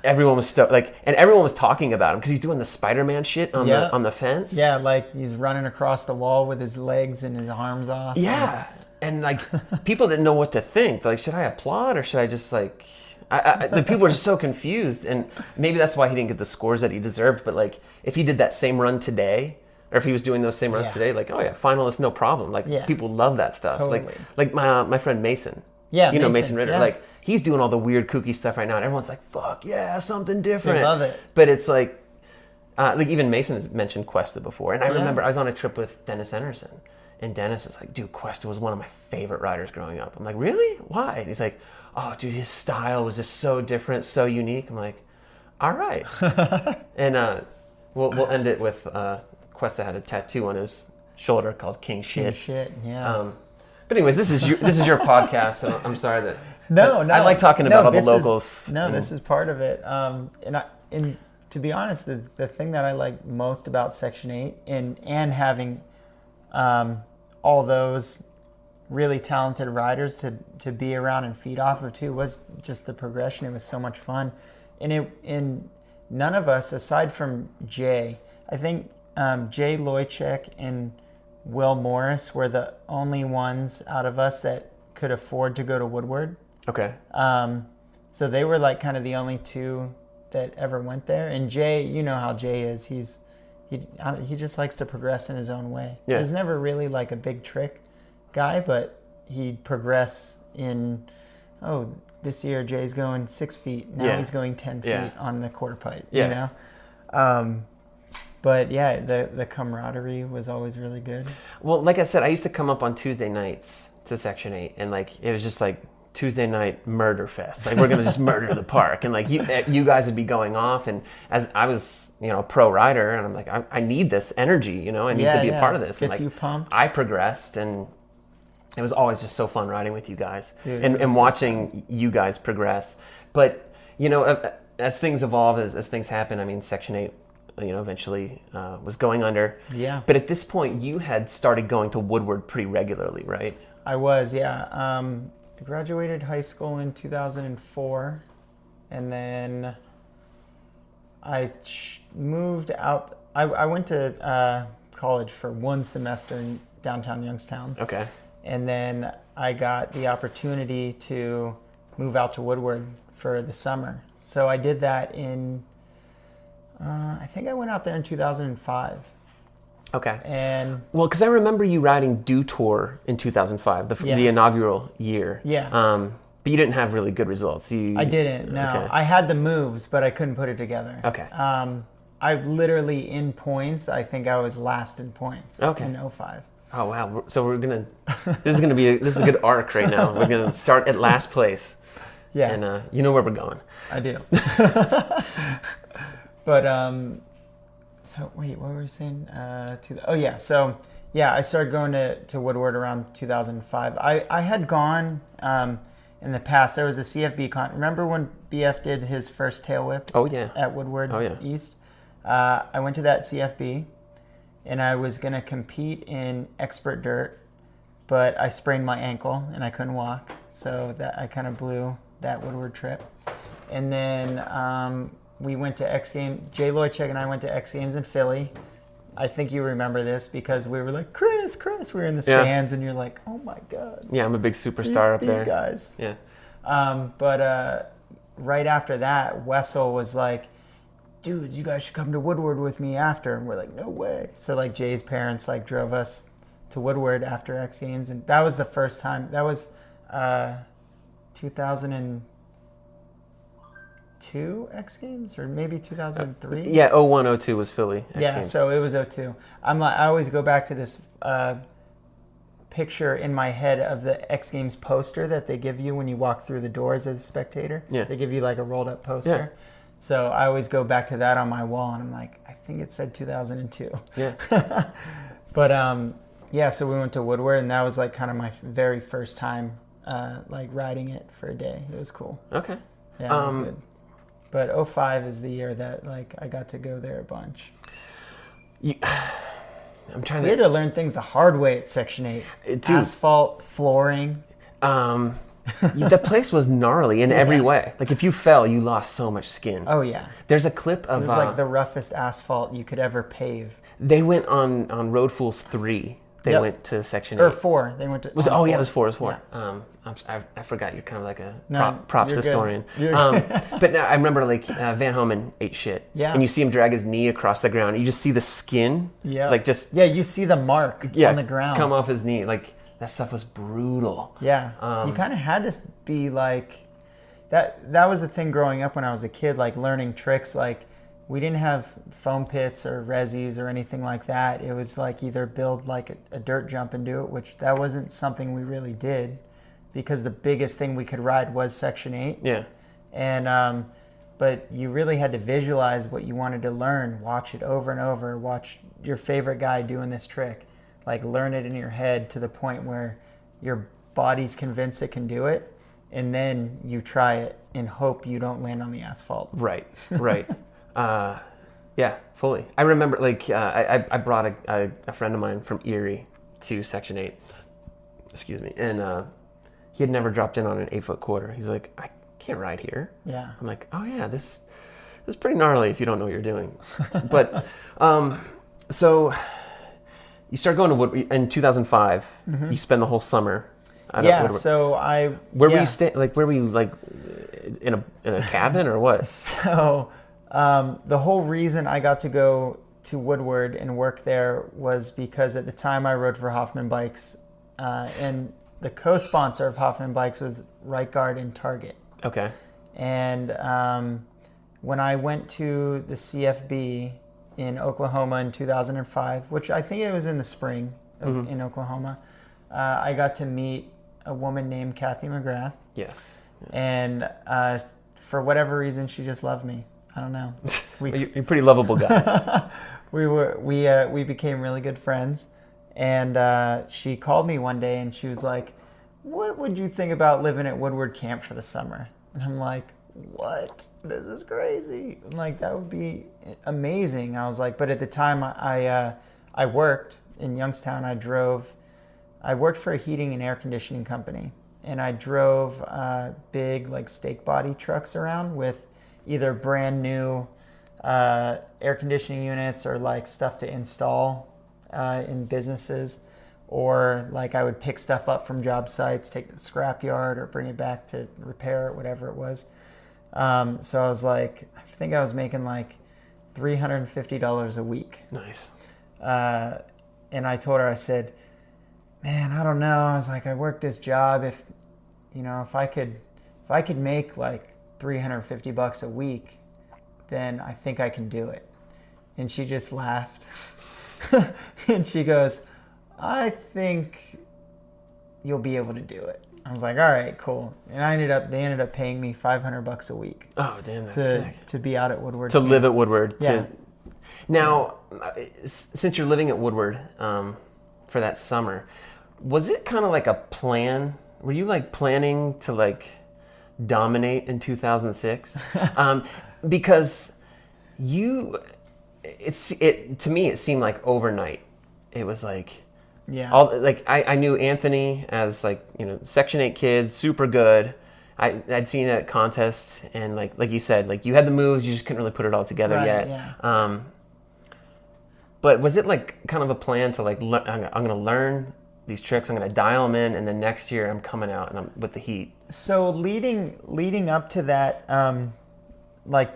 A: everyone was and everyone was talking about him because he's doing the Spider-Man shit on the fence.
B: Yeah, like he's running across the wall with his legs and his arms off.
A: Yeah, and like people didn't know what to think. They're like, should I applaud or should I just like? The people were just so confused, and maybe that's why he didn't get the scores that he deserved. But like, if he did that same run today, or if he was doing those same runs today, like, oh yeah, finalist, no problem. Like people love that stuff.
B: Totally.
A: Like my friend Mason.
B: Yeah,
A: you know,
B: Mason,
A: Mason Ritter.
B: yeah.
A: Like, he's doing all the weird, kooky stuff right now, and everyone's like, fuck yeah, something different.
B: They love it.
A: But it's like even Mason has mentioned Cuesta before. And I
B: Yeah.
A: remember I was on a trip with Dennis Anderson, and Dennis is like, dude, Cuesta was one of my favorite riders growing up. I'm like, really? Why? And he's like, oh, dude, his style was just so different, so unique. I'm like, all right. And we'll end it with Cuesta had a tattoo on his shoulder called King Shit.
B: Shit, yeah.
A: But anyways, this is your podcast, and I'm sorry that.
B: No.
A: I like talking about all the
B: this
A: locals.
B: This is part of it. And to be honest, the thing that I like most about Section 8 and having all those really talented riders to be around and feed off of too was just the progression. It was so much fun. And none of us, aside from Jay, I think Jay Loychek and Will Morris were the only ones out of us that could afford to go to Woodward.
A: Okay.
B: So they were like kind of the only two that ever went there. And Jay, you know how Jay is. He just likes to progress in his own way.
A: Yeah.
B: He's never really like a big trick guy, but he'd progress in, this year Jay's going 6 feet. Now he's going 10 feet on the quarter pipe, you know? But yeah, the camaraderie was always really good.
A: Well, like I said, I used to come up on Tuesday nights to Section 8, and like it was just like Tuesday night murder fest. Like, we're gonna just murder the park, and like you guys would be going off, and as I was, you know, a pro rider, and I'm like, I need this energy, you know, I need to be a part of this.
B: Gets
A: and like,
B: you pumped.
A: I progressed, and it was always just so fun riding with you guys.
B: Dude,
A: and watching you guys progress. But you know, as things evolve, as things happen, I mean, Section 8, you know, eventually was going under.
B: Yeah.
A: But at this point, you had started going to Woodward pretty regularly, right?
B: I was, yeah. I graduated high school in 2004, and then I moved out. I went to college for 1 semester in downtown Youngstown.
A: Okay.
B: And then I got the opportunity to move out to Woodward for the summer. So I did that in, I think I went out there in 2005.
A: Okay.
B: And
A: well, because I remember you riding Dew Tour in 2005, the inaugural year.
B: Yeah.
A: But you didn't have really good results.
B: I didn't, no.
A: Okay.
B: I had the moves, but I couldn't put it together.
A: Okay.
B: I literally, in points, I think I was last in points in 05.
A: Oh, wow. So we're going to, this is a good arc right now. We're going to start at last place.
B: Yeah.
A: And you know where we're going.
B: I do. But, so wait, what were we saying? So I started going to Woodward around 2005. I had gone in the past. There was a CFB Remember when BF did his first tail whip?
A: Oh yeah.
B: At Woodward East. I went to that CFB, and I was gonna compete in expert dirt, but I sprained my ankle and I couldn't walk, so that I kind of blew that Woodward trip. And then we went to X Games. Jay Loychek and I went to X Games in Philly. I think you remember this because we were like, Chris, we were in the stands, and you're like, oh my God.
A: Yeah, I'm a big superstar up there.
B: These guys.
A: Yeah.
B: But right after that, Wessel was like, dude, you guys should come to Woodward with me after. And we're like, no way. So like Jay's parents like drove us to Woodward after X Games, and that was the first time. That was 2002 X Games, or maybe 2003.
A: Yeah, 01, 02 was Philly. X Games.
B: So it was 02. I always go back to this picture in my head of the X Games poster that they give you when you walk through the doors as a spectator.
A: Yeah.
B: They give you like a rolled up poster.
A: Yeah.
B: So I always go back to that on my wall, and I'm like, I think it said 2002.
A: Yeah.
B: But so we went to Woodward, and that was like kind of my very first time like riding it for a day. It was cool.
A: Okay.
B: Yeah, it was good. But 05 is the year that like I got to go there a bunch. We had to learn things the hard way at Section 8.
A: Dude.
B: Asphalt, flooring.
A: The place was gnarly in every way. Like if you fell, you lost so much skin.
B: Oh yeah.
A: There's a clip of
B: it was like the roughest asphalt you could ever pave.
A: They went on Road Fools 3. They went to Section 8.
B: Or 4. They went to.
A: It was 4.
B: Yeah.
A: I forgot. You're kind of like a props
B: you're
A: historian.
B: Good.
A: But now I remember like Van Homan ate shit.
B: Yeah.
A: And you see him drag his knee across the ground. You just see the skin.
B: Yeah.
A: Like just.
B: Yeah, you see the mark on the ground.
A: Come off his knee. Like That stuff was brutal.
B: Yeah. You kind of had to be like that was the thing growing up when I was a kid, like learning tricks. Like we didn't have foam pits or resis or anything like that. It was like either build like a dirt jump and do it, which that wasn't something we really did because the biggest thing we could ride was Section 8.
A: Yeah.
B: And but you really had to visualize what you wanted to learn, watch it over and over, watch your favorite guy doing this trick, like learn it in your head to the point where your body's convinced it can do it, and then you try it and hope you don't land on the asphalt.
A: Right. Yeah, fully. I remember, like, I brought a friend of mine from Erie to Section 8, excuse me, and he had never dropped in on an 8-foot quarter. He's like, I can't ride here.
B: Yeah.
A: I'm like, oh yeah, this is pretty gnarly if you don't know what you're doing. But so you start going to Woodward in 2005.
B: Mm-hmm.
A: You spend the whole summer.
B: So
A: where were you staying? Like, where were you, like, in a cabin or what?
B: So the whole reason I got to go to Woodward and work there was because at the time I rode for Hoffman Bikes, and the co-sponsor of Hoffman Bikes was Right Guard and Target.
A: Okay.
B: And when I went to the CFB in Oklahoma in 2005, which I think it was in the spring in Oklahoma, I got to meet a woman named Kathy McGrath.
A: Yes.
B: And for whatever reason, she just loved me. I don't know.
A: You're a pretty lovable guy.
B: we became really good friends. And she called me one day and she was like, what would you think about living at Woodward Camp for the summer? And I'm like, what? This is crazy. I'm like, that would be amazing. I was like, but at the time I worked in Youngstown. I worked for a heating and air conditioning company, and I drove big like stake body trucks around with either brand new air conditioning units or like stuff to install in businesses, or like I would pick stuff up from job sites, take it to the scrapyard or bring it back to repair it, whatever it was. So I was like, I think I was making like $350 a week.
A: Nice.
B: And I told her, I said, man, I don't know. I was like, I work this job. If I could make like $350 a week, then I think I can do it. And she just laughed. And she goes, I think you'll be able to do it. I was like, all right, cool. And they ended up paying me $500 a week.
A: Oh, damn, that's sick.
B: To be out at Woodward.
A: To live at Woodward.
B: Yeah.
A: Now, since you're living at Woodward for that summer, was it kind of like a plan? Were you like planning to like dominate in 2006? Because to me it seemed like overnight. It was like, yeah, I knew Anthony as like, Section 8 kid, super good. I'd seen it at contests, and like you said, like you had the moves, you just couldn't really put it all together yet.
B: Yeah.
A: But was it like kind of a plan to like I'm going to learn these tricks, I'm going to dial them in, and then next year I'm coming out and I'm with the heat?
B: So leading up to that,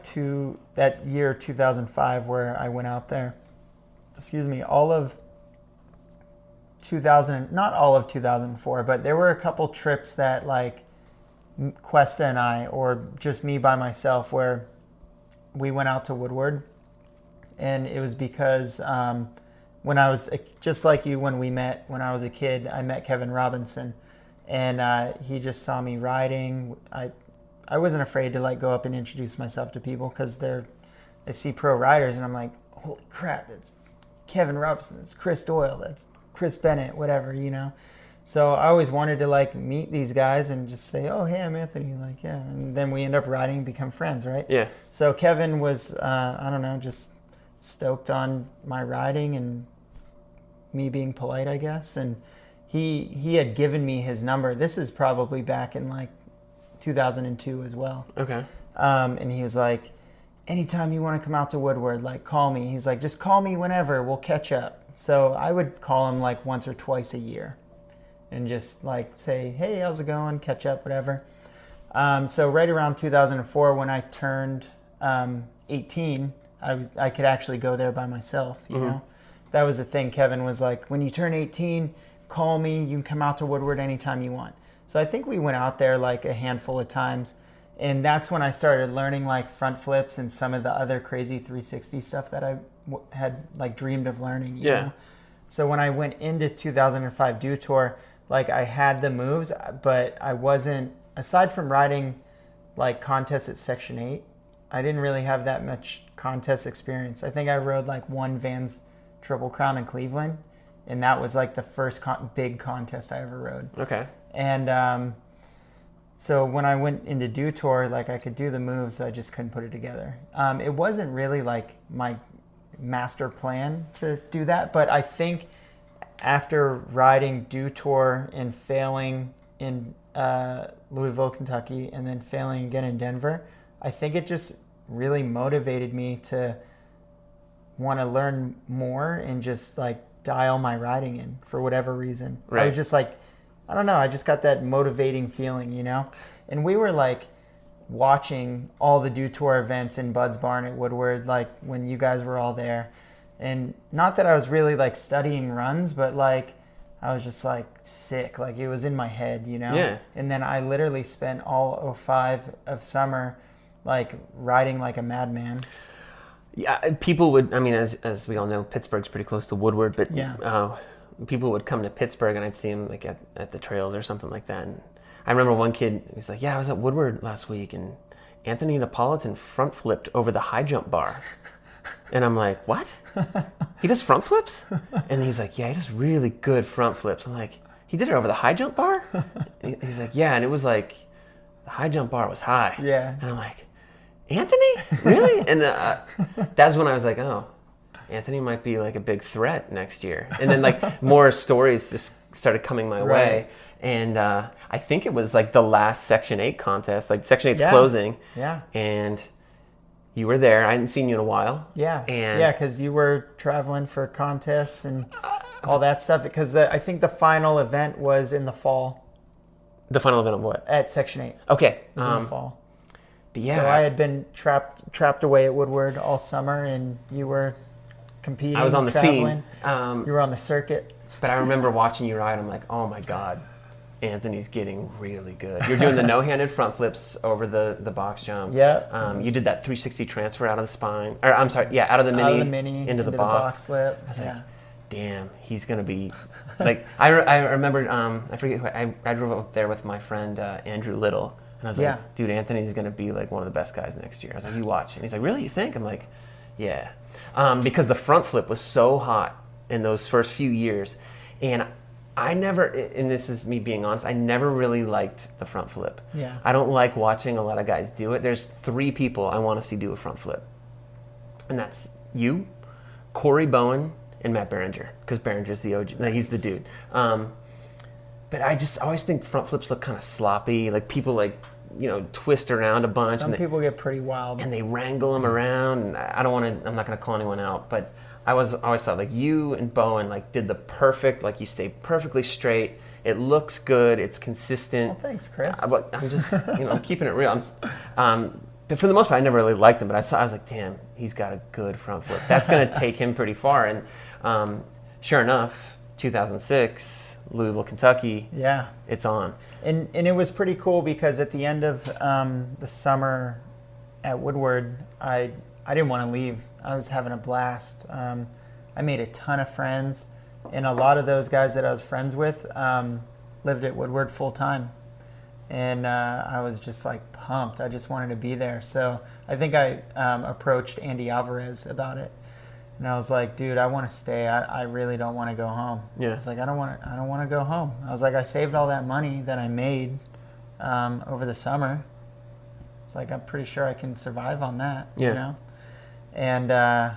B: to that year 2005 where I went out there, all of 2000, not all of 2004, but there were a couple trips that like Cuesta and I, or just me by myself, where we went out to Woodward. And it was because when I was, just like you, when I was a kid, I met Kevin Robinson, and he just saw me riding. I wasn't afraid to like go up and introduce myself to people, because I see pro riders and I'm like, holy crap, that's Kevin Robinson, that's Chris Doyle, that's Chris Bennett, whatever, So I always wanted to like meet these guys and just say, oh, hey, I'm Anthony. Like, yeah. And then we end up riding and become friends, right?
A: Yeah.
B: So Kevin was, I don't know, just stoked on my riding and me being polite, I guess. And he had given me his number. This is probably back in like 2002 as well.
A: Okay.
B: And he was like, anytime you want to come out to Woodward, like call me. He's like, just call me whenever, we'll catch up. So I would call him like once or twice a year and just like say, hey, how's it going? Catch up, whatever. So right around 2004, when I turned 18, I could actually go there by myself, you know? That was the thing. Kevin was like, when you turn 18, call me. You can come out to Woodward anytime you want. So I think we went out there like a handful of times. And that's when I started learning like front flips and some of the other crazy 360 stuff that I had like dreamed of learning. You know? So when I went into 2005 Dew Tour, like I had the moves, but I wasn't, aside from riding like contests at Section 8, I didn't really have that much contest experience. I think I rode like one Vans Triple Crown in Cleveland, and that was like the first big contest I ever rode.
A: Okay.
B: And so when I went into Dew Tour, like I could do the moves, I just couldn't put it together. It wasn't really like my master plan to do that, but I think after riding Dew Tour and failing in Louisville, Kentucky, and then failing again in Denver, I think it just really motivated me to want to learn more and just like dial my riding in for whatever reason. Right. I was just like, I don't know, I just got that motivating feeling, you know? And we were like watching all the Dew Tour events in Bud's Barn at Woodward, like when you guys were all there. And not that I was really like studying runs, but like I was just like sick, like it was in my head, you know?
A: Yeah.
B: And then I literally spent all 05 of summer like riding like a madman.
A: Yeah, people would, I mean, as we all know, Pittsburgh's pretty close to Woodward, but people would come to Pittsburgh and I'd see them like at the trails or something like that. And I remember one kid, he's like, yeah, I was at Woodward last week and Anthony Napolitan front flipped over the high jump bar. And I'm like, what? He does front flips? And he's like, yeah, he does really good front flips. I'm like, he did it over the high jump bar? He's like, yeah, and it was like, the high jump bar was high.
B: Yeah.
A: And I'm like, Anthony? Really? And that's when I was like, oh, Anthony might be like a big threat next year. And then like more stories just started coming my way. And I think it was like the last Section 8 contest, like Section 8's closing. Yeah. And you were there. I hadn't seen you in a while.
B: Yeah.
A: And
B: yeah, because you were traveling for contests and all that stuff. Because I think the final event was in the fall.
A: The final event of what?
B: At Section 8.
A: Okay.
B: It was in the fall.
A: Yeah.
B: So I had been trapped away at Woodward all summer, and you were competing.
A: I was on the
B: traveling.
A: scene.
B: You were on the circuit.
A: But I remember watching you ride. I'm like, oh my God, Anthony's getting really good. You're doing the no-handed front flips over the box jump.
B: Yeah.
A: You did that 360 transfer out of the spine. Or I'm sorry, out of the mini into the box
B: flip.
A: I was like, damn, he's gonna be like. I remember. I forget who I drove up there with my friend Andrew Little. And I was like, dude, Anthony's going to be like one of the best guys next year. I was like, you watch. And he's like, really, you think? I'm like, yeah. Because the front flip was so hot in those first few years. And I never, and this is me being honest, I never really liked the front flip.
B: Yeah.
A: I don't like watching a lot of guys do it. There's 3 people I want to see do a front flip. And that's you, Corey Bowen, and Matt Behringer. Because Behringer's the OG. Nice. He's the dude. But I just always think front flips look kind of sloppy. Like people like, twist around a bunch.
B: Some people get pretty wild.
A: And they wrangle them around. And I'm not going to call anyone out. But I always thought like you and Bowen like did the perfect, like you stay perfectly straight. It looks good. It's consistent.
B: Well, thanks, Chris.
A: But I'm just, I'm keeping it real. But for the most part, I never really liked him. But I was like, damn, he's got a good front flip. That's going to take him pretty far. And sure enough, 2006, Louisville, Kentucky. Yeah, it's on.
B: And it was pretty cool because at the end of the summer at Woodward, I didn't want to leave. I was having a blast. I made a ton of friends, and a lot of those guys that I was friends with lived at Woodward full time, and I was just like pumped. I just wanted to be there. So I think I approached Andy Alvarez about it. And I was like, dude, I want to stay. I really don't want to go home. Yeah. I was like, I don't want to go home. I was like, I saved all that money that I made over the summer. It's like, I'm pretty sure I can survive on that. Yeah. You know? And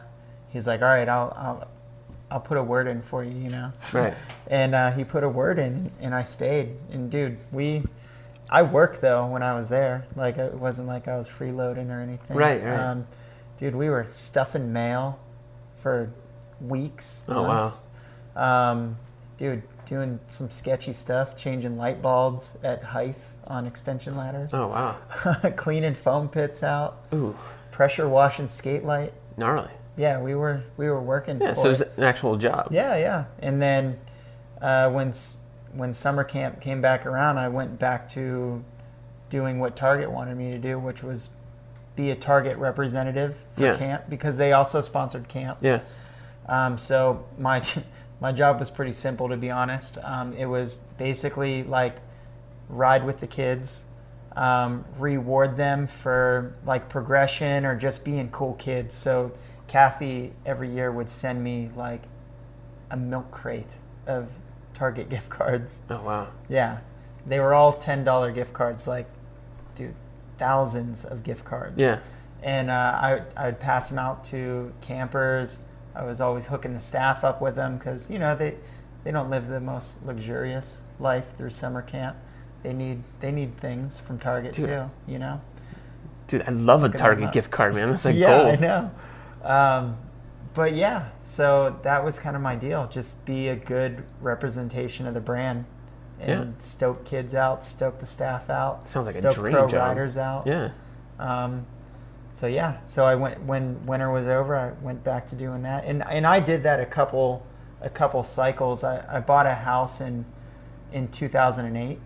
B: he's like, all right, I'll put a word in for you, Right. And he put a word in, and I stayed. And dude, I worked though when I was there. Like it wasn't like I was freeloading or anything.
A: Right.
B: Dude, we were stuffing mail for weeks.
A: Oh,
B: months. Wow. Dude, doing some sketchy stuff, changing light bulbs at height on extension ladders.
A: Oh, wow.
B: Cleaning foam pits out.
A: Ooh.
B: Pressure washing skate light.
A: Gnarly.
B: Yeah, we were working.
A: Yeah, so it was an actual job.
B: Yeah. And then When summer camp came back around, I went back to doing what Target wanted me to do, which was be a Target representative for camp, because they also sponsored camp.
A: Yeah.
B: So my job was pretty simple, to be honest. It was basically like ride with the kids, reward them for like progression or just being cool kids. So Kathy every year would send me like a milk crate of Target gift cards.
A: Oh, wow.
B: Yeah. They were all $10 gift cards, like, dude, thousands of gift cards.
A: Yeah.
B: And I would pass them out to campers. I was always hooking the staff up with them because, you know, they don't live the most luxurious life through summer camp. They need things from Target too, you know?
A: Dude, I love a Target gift card, man. That's like
B: yeah,
A: gold.
B: I know. But yeah, so that was kind of my deal. Just be a good representation of the brand and stoke kids out, stoke the staff out.
A: Sounds like
B: stoke
A: a dream
B: pro
A: job.
B: riders out.
A: Yeah.
B: So I went when winter was over. I went back to doing that, and I did that a couple cycles. I bought a house in 2008,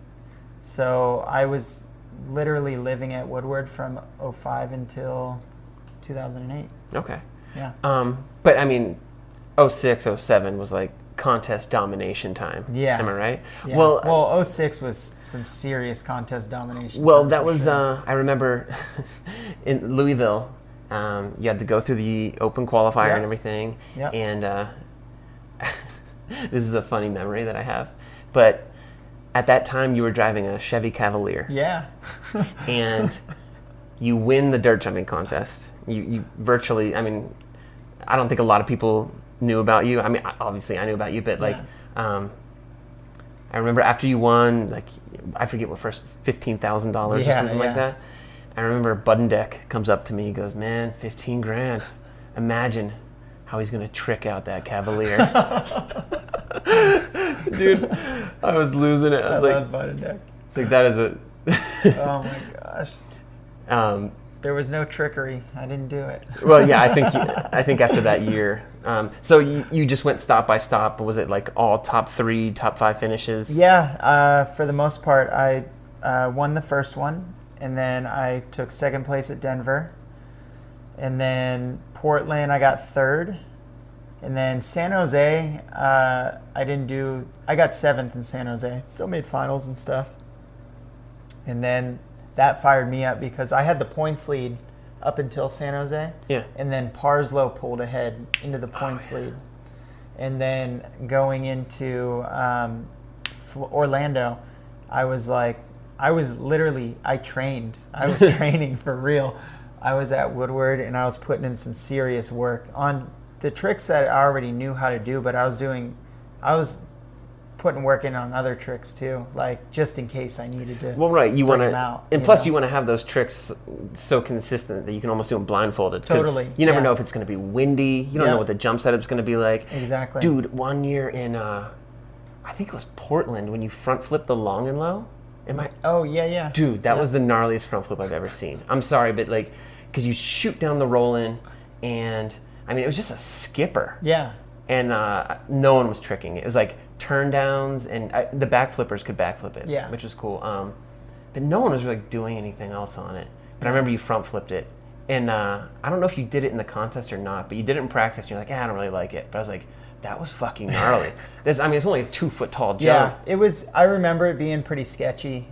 B: so I was literally living at Woodward from 2005 until 2008.
A: Okay.
B: Yeah.
A: But I mean, 2006, 2007 was like contest domination time.
B: Yeah.
A: Am I right?
B: Yeah.
A: Well,
B: 2006 was some serious contest domination.
A: Well,
B: time
A: that
B: for
A: was,
B: sure.
A: I remember in Louisville, you had to go through the open qualifier and everything.
B: Yeah.
A: And this is a funny memory that I have. But at that time, you were driving a Chevy Cavalier.
B: Yeah.
A: And you win the dirt jumping contest. You virtually, I mean, I don't think a lot of people knew about you. I mean, obviously I knew about you, but like, I remember after you won, like, I forget what first, $15,000 or something like that. I remember Budden Deck comes up to me, he goes, man, 15 grand. Imagine how he's going to trick out that Cavalier. Dude, I was losing it. I was
B: love Budden Deck.
A: It's like, that is a...
B: Oh my gosh. There was no trickery. I didn't do it.
A: Well, yeah, I think after that year. So you just went stop by stop. Was it like all top 3, top 5 finishes?
B: Yeah, for the most part, I won the first one, and then I took second place at Denver, and then Portland I got third, and then San Jose I got 7th in San Jose. Still made finals and stuff, and then that fired me up because I had the points lead up until San Jose. Yeah. And then Parslow pulled ahead into the points lead. And then going into Orlando, I trained. I was training for real. I was at Woodward and I was putting in some serious work on the tricks that I already knew how to do, but I was putting work in on other tricks too, like just in case I needed to.
A: Well, right, you want to, and plus you want to have those tricks so consistent that you can almost do them blindfolded.
B: Totally.
A: You never know if it's going to be windy. You don't know what the jump setup's going to be like.
B: Exactly.
A: Dude, one year in, I think it was Portland when you front flipped the long and low.
B: Oh yeah.
A: Dude, that was the gnarliest front flip I've ever seen. I'm sorry, but like, because you shoot down the roll in, and I mean it was just a skipper.
B: Yeah.
A: And no one was tricking. It was like turn downs, and the back flippers could backflip it, which was cool. But no one was really doing anything else on it. But I remember you front flipped it, and I don't know if you did it in the contest or not, but you did it in practice. And you're like, I don't really like it. But I was like, that was fucking gnarly. It's only a 2-foot tall jump.
B: Yeah, it was. I remember it being pretty sketchy.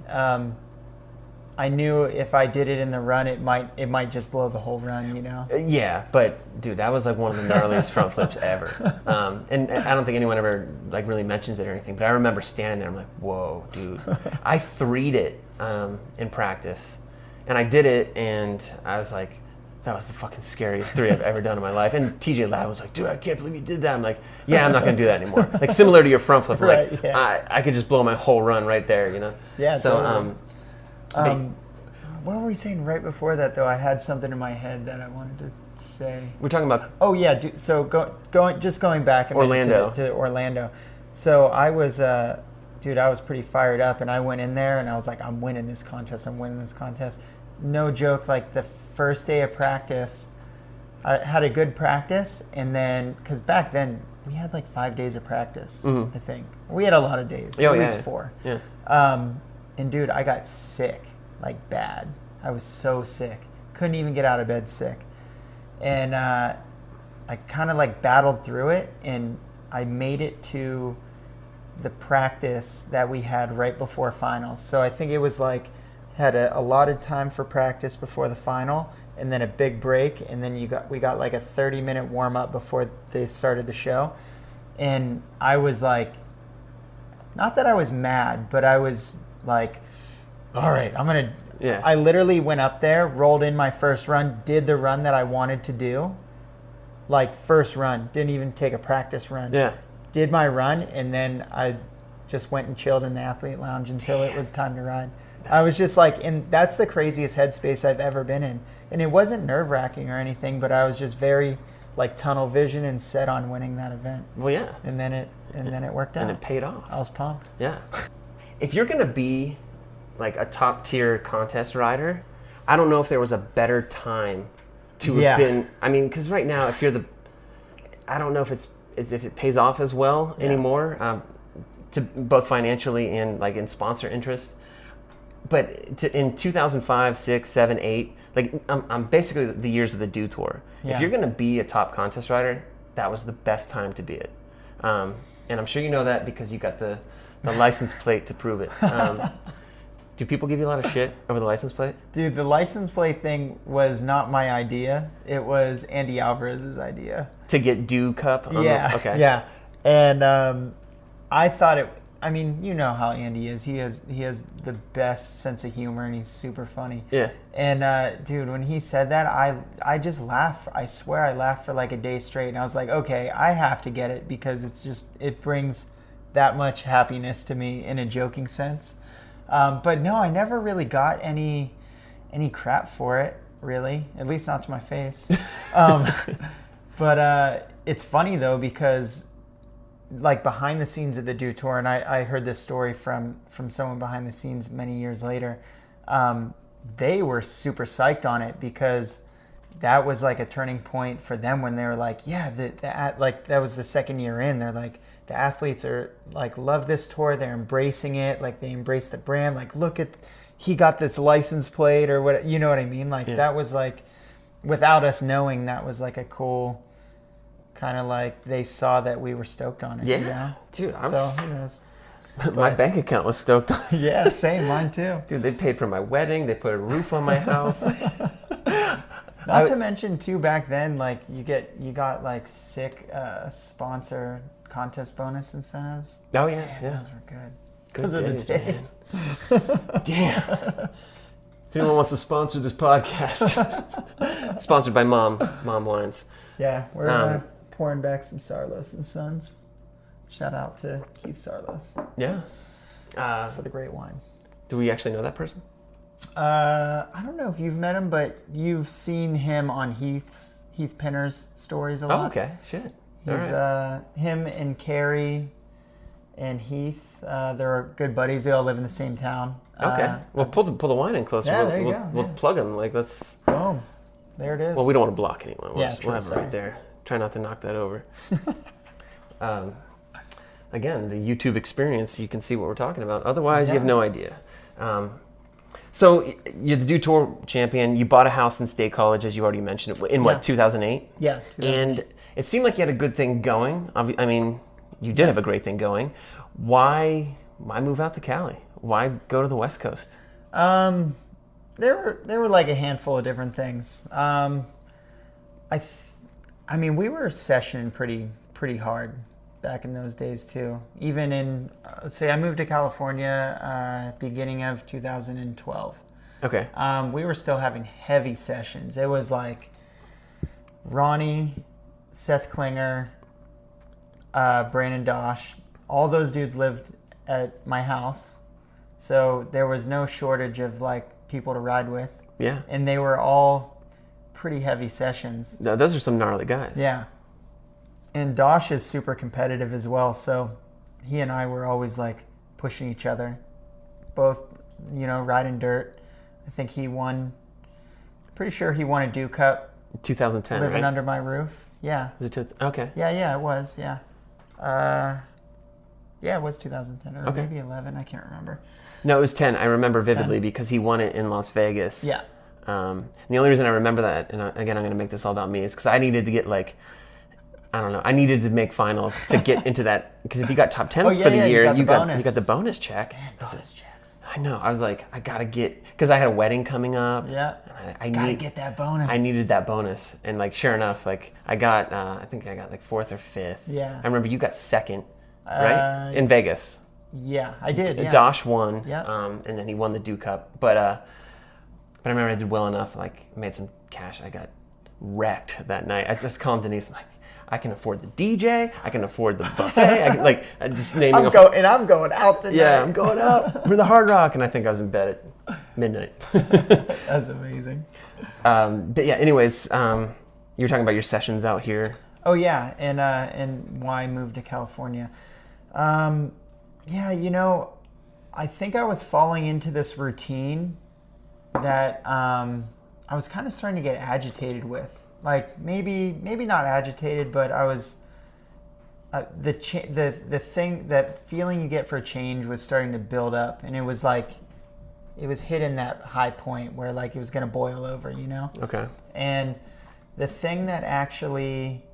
B: I knew if I did it in the run, it might just blow the whole run, you know?
A: Yeah, but dude, that was like one of the gnarliest front flips ever. And I don't think anyone ever like really mentions it or anything, but I remember standing there, I'm like, whoa, dude. I 3'd it in practice, and I did it, and I was like, that was the fucking scariest 3 I've ever done in my life. And TJ Ladd was like, dude, I can't believe you did that. I'm like, yeah, I'm not going to do that anymore. Like, similar to your front flip,
B: right,
A: like, I could just blow my whole run right there, you know?
B: Yeah,
A: so,
B: totally. What were we saying right before that, though? I had something in my head that I wanted to say.
A: We're talking about...
B: Oh, yeah. So going back a minute to Orlando. So I was, I was pretty fired up, and I went in there, and I was like, I'm winning this contest. No joke, like the first day of practice, I had a good practice, and then, because back then, we had like 5 days of practice, I think. We had a lot of days, at least 4.
A: Yeah.
B: And dude, I got sick, like bad. I was so sick. Couldn't even get out of bed sick. And I kind of like battled through it, and I made it to the practice that we had right before finals. So I think it was like, had a allotted time for practice before the final, and then a big break, and then we got like a 30-minute warm-up before they started the show. And I was like, not that I was mad, but I was like, all right, I'm going to...
A: Yeah.
B: I literally went up there, rolled in my first run, did the run that I wanted to do. Like, first run. Didn't even take a practice run.
A: Yeah.
B: Did my run, and then I just went and chilled in the athlete lounge until it was time to ride. I was just like, and that's the craziest headspace I've ever been in. And it wasn't nerve-wracking or anything, but I was just very, like, tunnel vision and set on winning that event.
A: Well, yeah.
B: And then it worked out.
A: And it paid off.
B: I was pumped.
A: Yeah. If you're going to be like a top tier contest rider, I don't know if there was a better time to have been. I mean, because right now, if you're I don't know if if it pays off as well anymore, to both financially and like in sponsor interest. But in 2005, 6, 7, 8, like I'm basically the years of the Do Tour.
B: Yeah.
A: If you're going to be a top contest rider, that was the best time to be it. And I'm sure you know that because you got the license plate to prove it. Do people give you a lot of shit over the license plate?
B: Dude, the license plate thing was not my idea. It was Andy Alvarez's idea.
A: To get Dew Cup? Okay.
B: Yeah. And I thought it... I mean, you know how Andy is. He has the best sense of humor, and he's super funny.
A: Yeah.
B: And, dude, when he said that, I just laughed. I swear I laughed for like a day straight. And I was like, okay, I have to get it because it brings that much happiness to me in a joking sense. But no, I never really got any crap for it, really. At least not to my face. But it's funny, though, because... like behind the scenes of the Do Tour, and I heard this story from someone behind the scenes many years later. They were super psyched on it because that was like a turning point for them when they were like, yeah, like that was the second year in. They're like, the athletes are like, love this tour. They're embracing it. Like they embrace the brand. Like, look at, he got this license plate or what, you know what I mean? Like that was like, without us knowing, that was like a cool, kind of like they saw that we were stoked on it.
A: Yeah,
B: you know?
A: Dude,
B: So who knows?
A: my bank account was stoked on it.
B: Yeah, same, mine too.
A: Dude, they paid for my wedding. They put a roof on my house.
B: Not to mention too, back then, like you got like sick sponsor contest bonus incentives.
A: Oh yeah, yeah.
B: Those were good.
A: Good
B: Those
A: days,
B: are the days.
A: Damn. If anyone wants to sponsor this podcast, sponsored by Mom Wines.
B: Yeah, we're pouring back some Sarlos and Sons. Shout out to Keith Sarlos.
A: Yeah.
B: For the great wine.
A: Do we actually know that person?
B: I don't know if you've met him, but you've seen him on Heath Pinner's stories a lot.
A: Oh, okay. Shit.
B: He's him and Carrie and Heath. They're good buddies. They all live in the same town.
A: Okay. Well, pull the wine in closer.
B: Yeah, there you go.
A: We'll plug them. Like, let's.
B: Boom. There it is.
A: Well, we don't want to block anyone. We'll
B: Yeah,
A: we'll have it right there. Try not to knock that over. Again, the YouTube experience, you can see what we're talking about. Otherwise, you have no idea. So you're the Do Tour champion. You bought a house in State College, as you already mentioned, in what, 2008?
B: Yeah. 2008.
A: And it seemed like you had a good thing going. I mean, you did have a great thing going. Why move out to Cali? Why go to the West Coast?
B: There were like a handful of different things. I mean, we were sessioning pretty hard back in those days too. Even in, let's say I moved to California beginning of 2012.
A: Okay.
B: We were still having heavy sessions. It was like Ronnie, Seth Klinger, Brandon Dosh, all those dudes lived at my house. So there was no shortage of like people to ride with.
A: Yeah.
B: And they were all pretty heavy sessions.
A: No, those are some gnarly guys.
B: Yeah. And Dosh is super competitive as well. So he and I were always like pushing each other. Both, riding dirt. I think he won, pretty sure he won a Dew Cup.
A: 2010,
B: Living
A: right?
B: under my roof. Yeah.
A: Was it okay.
B: Yeah, it was, yeah. Yeah, it was 2010 or maybe 11. I can't remember.
A: No, it was 10. I remember vividly because he won it in Las Vegas.
B: Yeah.
A: And the only reason I remember that, and again, I'm going to make this all about me, is because I needed to get I don't know. I needed to make finals to get into that, because if you got top 10 for the year, you got the bonus check.
B: Man, bonus checks.
A: I know. I was like, I got to get, because I had a wedding coming up.
B: Yeah.
A: I
B: gotta get that bonus.
A: I needed that bonus. And like, sure enough, like I got, I think I got like 4th or 5th.
B: Yeah.
A: I remember you got 2nd, right? In Vegas.
B: Yeah, I did. Yeah.
A: Dosh won.
B: Yeah.
A: And then he won the Duke Cup. But I remember I did well enough, like made some cash. I got wrecked that night. I just called Denise, I'm like, I can afford the DJ. I can afford the buffet. I'm just naming.
B: I'm going out tonight.
A: Yeah, I'm going out for the Hard Rock, and I think I was in bed at midnight.
B: That's amazing.
A: But yeah, anyways, you were talking about your sessions out here.
B: Oh yeah, and why I moved to California. Yeah, I think I was falling into this routine that I was kind of starting to get agitated with. Like maybe not agitated, but I was the thing, that feeling you get for change was starting to build up, and it was hitting that high point where like it was gonna boil over,
A: Okay.
B: And the thing that actually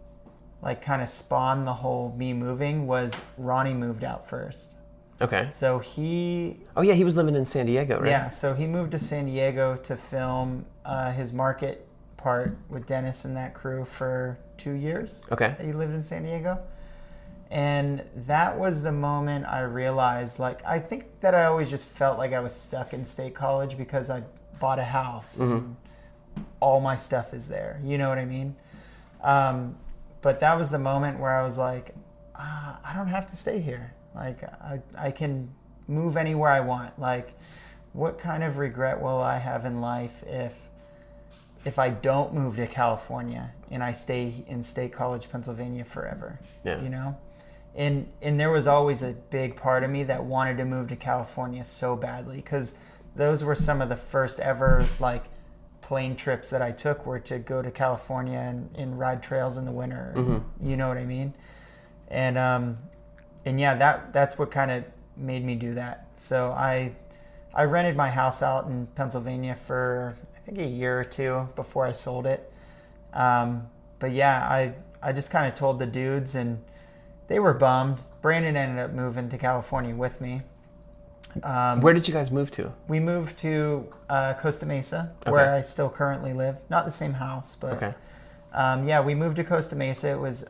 B: like kind of spawned the whole me moving was Ronnie moved out first.
A: Okay.
B: So he
A: was living in San Diego, right?
B: Yeah, so he moved to San Diego to film his market part with Dennis and that crew for 2 years.
A: Okay.
B: He lived in San Diego. And that was the moment I realized, like, I think that I always just felt like I was stuck in State College because I bought a house and all my stuff is there. You know what I mean? But that was the moment where I was like, I don't have to stay here. Like, I can move anywhere I want. Like, what kind of regret will I have in life if I don't move to California and I stay in State College, Pennsylvania forever?
A: Yeah.
B: And there was always a big part of me that wanted to move to California so badly, because those were some of the first ever like plane trips that I took, were to go to California and ride trails in the winter. You know what I mean? And yeah, that's what kind of made me do that. So I rented my house out in Pennsylvania for I think a year or two before I sold it. But yeah, I just kind of told the dudes, and they were bummed. Brandon ended up moving to California with me.
A: Where did you guys move to?
B: We moved to Costa Mesa, where I still currently live. Not the same house, but
A: okay.
B: Yeah, we moved to Costa Mesa. It was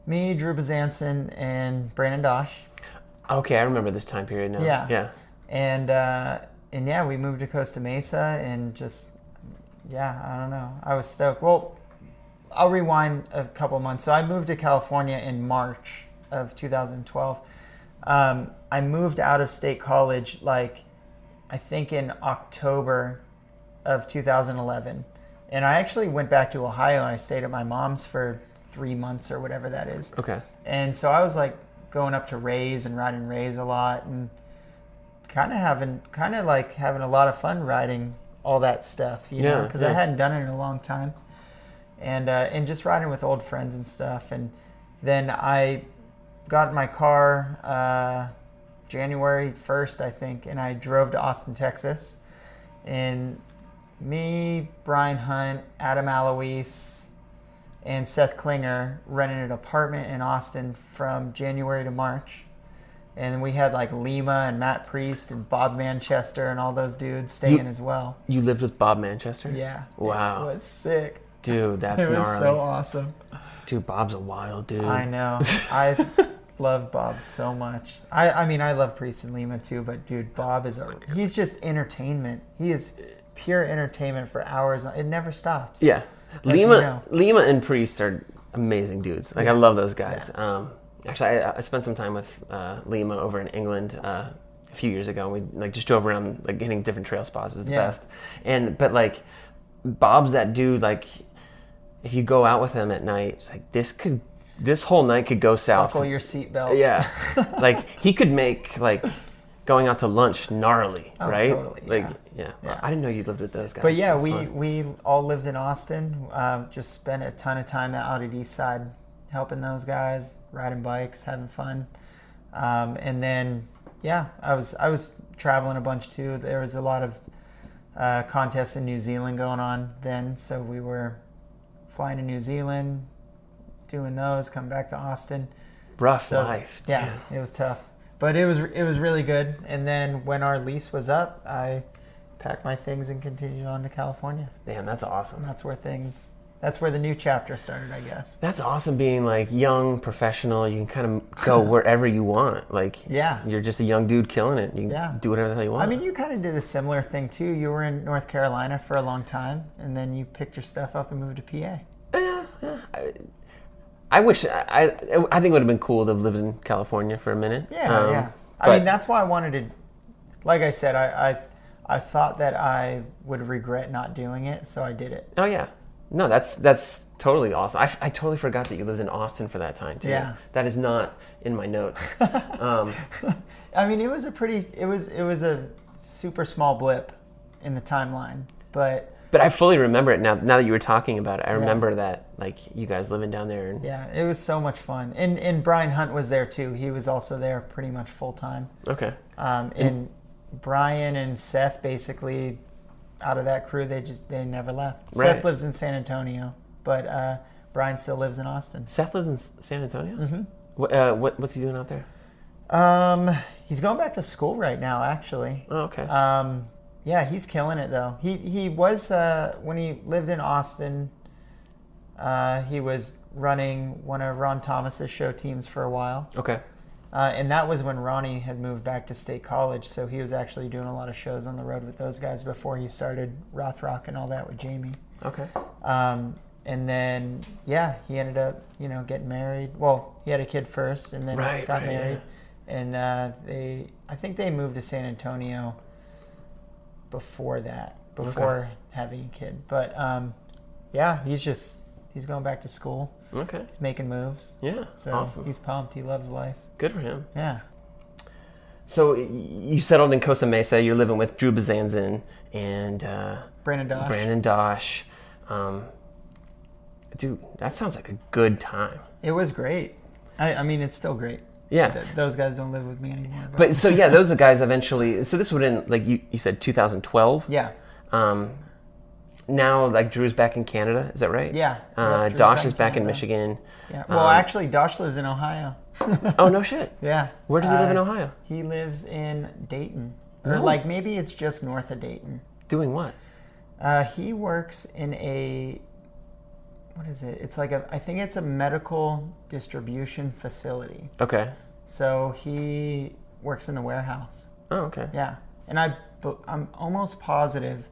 B: me, Drew Bazanson, and Brandon Dosh.
A: Okay, I remember this time period now.
B: Yeah. And yeah, we moved to Costa Mesa, and just, I don't know. I was stoked. Well, I'll rewind a couple months. So I moved to California in March of 2012. I moved out of State College, like, I think in October of 2011. And I actually went back to Ohio, and I stayed at my mom's for 3 months or whatever that is.
A: Okay.
B: And so I was like going up to Rays and riding Rays a lot, and kind of having a lot of fun riding all that stuff, know, because I hadn't done it in a long time. And just riding with old friends and stuff. And then I got in my car January 1st, I think, and I drove to Austin, Texas. And me, Brian Hunt, Adam Alois, and Seth Klinger rented an apartment in Austin from January to March. And we had like Lima and Matt Priest and Bob Manchester and all those dudes staying as well.
A: You lived with Bob Manchester?
B: Yeah.
A: Wow.
B: It was sick.
A: Dude, that's
B: gnarly. It was
A: gnarly.
B: so awesome.
A: Dude, Bob's a wild dude.
B: I know. I love Bob so much. I mean, I love Priest and Lima too, but dude, Bob he's just entertainment. He is pure entertainment for hours. It never stops.
A: Yeah. Lima and Priest are amazing dudes. Like, I love those guys. Yeah. Actually, I spent some time with Lima over in England a few years ago. And we like just drove around, like, hitting different trail spots. It was the best. But like, Bob's that dude. Like, if you go out with him at night, it's like this whole night could go south.
B: Buckle your seatbelt.
A: Yeah. Like, he could make like going out to lunch gnarly, right?
B: Totally.
A: Like, yeah. I didn't know you lived with those guys.
B: But yeah, we all lived in Austin. Just spent a ton of time out at East Side, helping those guys, riding bikes, having fun. And then, I was traveling a bunch too. There was a lot of contests in New Zealand going on then, so we were flying to New Zealand, doing those, come back to Austin.
A: Rough life.
B: Yeah, it was tough, but it was really good. And then when our lease was up, I packed my things and continued on to California.
A: Damn, that's awesome.
B: That's where the new chapter started, I guess.
A: That's awesome being like young, professional. You can kind of go wherever you want. Like, you're just a young dude killing it. You can do whatever the hell you want.
B: I mean, you kind of did a similar thing too. You were in North Carolina for a long time, and then you picked your stuff up and moved to PA.
A: Yeah. I wish, I think it would have been cool to have lived in California for a minute.
B: Yeah. I mean, that's why I wanted to, like I said, I thought that I would regret not doing it, so I did it.
A: Oh, yeah. No, that's totally awesome. I totally forgot that you lived in Austin for that time too. Yeah. That is not in my notes.
B: I mean, it was a super small blip in the timeline, but
A: I fully remember it now that you were talking about it. I remember that, like, you guys living down there. And
B: yeah, it was so much fun. And Brian Hunt was there too. He was also there pretty much full time.
A: Okay.
B: And Brian and Seth, basically, out of that crew, they never left.
A: Right.
B: Seth lives in San Antonio, but Brian still lives in Austin.
A: Seth lives in San Antonio?
B: Mm-hmm.
A: What's he doing out there?
B: He's going back to school right now, actually.
A: Oh, okay.
B: Yeah, he's killing it though. He was when he lived in Austin. He was running one of Ron Thomas's show teams for a while.
A: Okay.
B: And that was when Ronnie had moved back to State College, so he was actually doing a lot of shows on the road with those guys before he started Rothrock and all that with Jamie.
A: Okay.
B: And then, he ended up, getting married. Well, he had a kid first, and then got married. Yeah. And I think they moved to San Antonio before having a kid. But he's going back to school.
A: Okay.
B: He's making moves.
A: Yeah.
B: So
A: awesome.
B: He's pumped. He loves life.
A: Good for him.
B: Yeah.
A: So you settled in Costa Mesa. You're living with Drew Bazanzin and Brandon Dosh. Dude, that sounds like a good time.
B: It was great. I mean, it's still great.
A: Yeah.
B: Those guys don't live with me anymore.
A: But so, those are guys eventually. So this would have been, like you said, 2012?
B: Yeah.
A: Now, like, Drew's back in Canada. Is that right?
B: Yeah.
A: Dosh is back in Michigan.
B: Yeah. Well, actually, Dosh lives in Ohio.
A: Oh, no shit.
B: Yeah.
A: Where does he live in Ohio?
B: He lives in Dayton. Or, like, maybe it's just north of Dayton.
A: Doing what?
B: He works in what is it? It's like I think it's a medical distribution facility.
A: Okay.
B: So he works in the warehouse.
A: Oh, okay.
B: Yeah. And I'm almost positive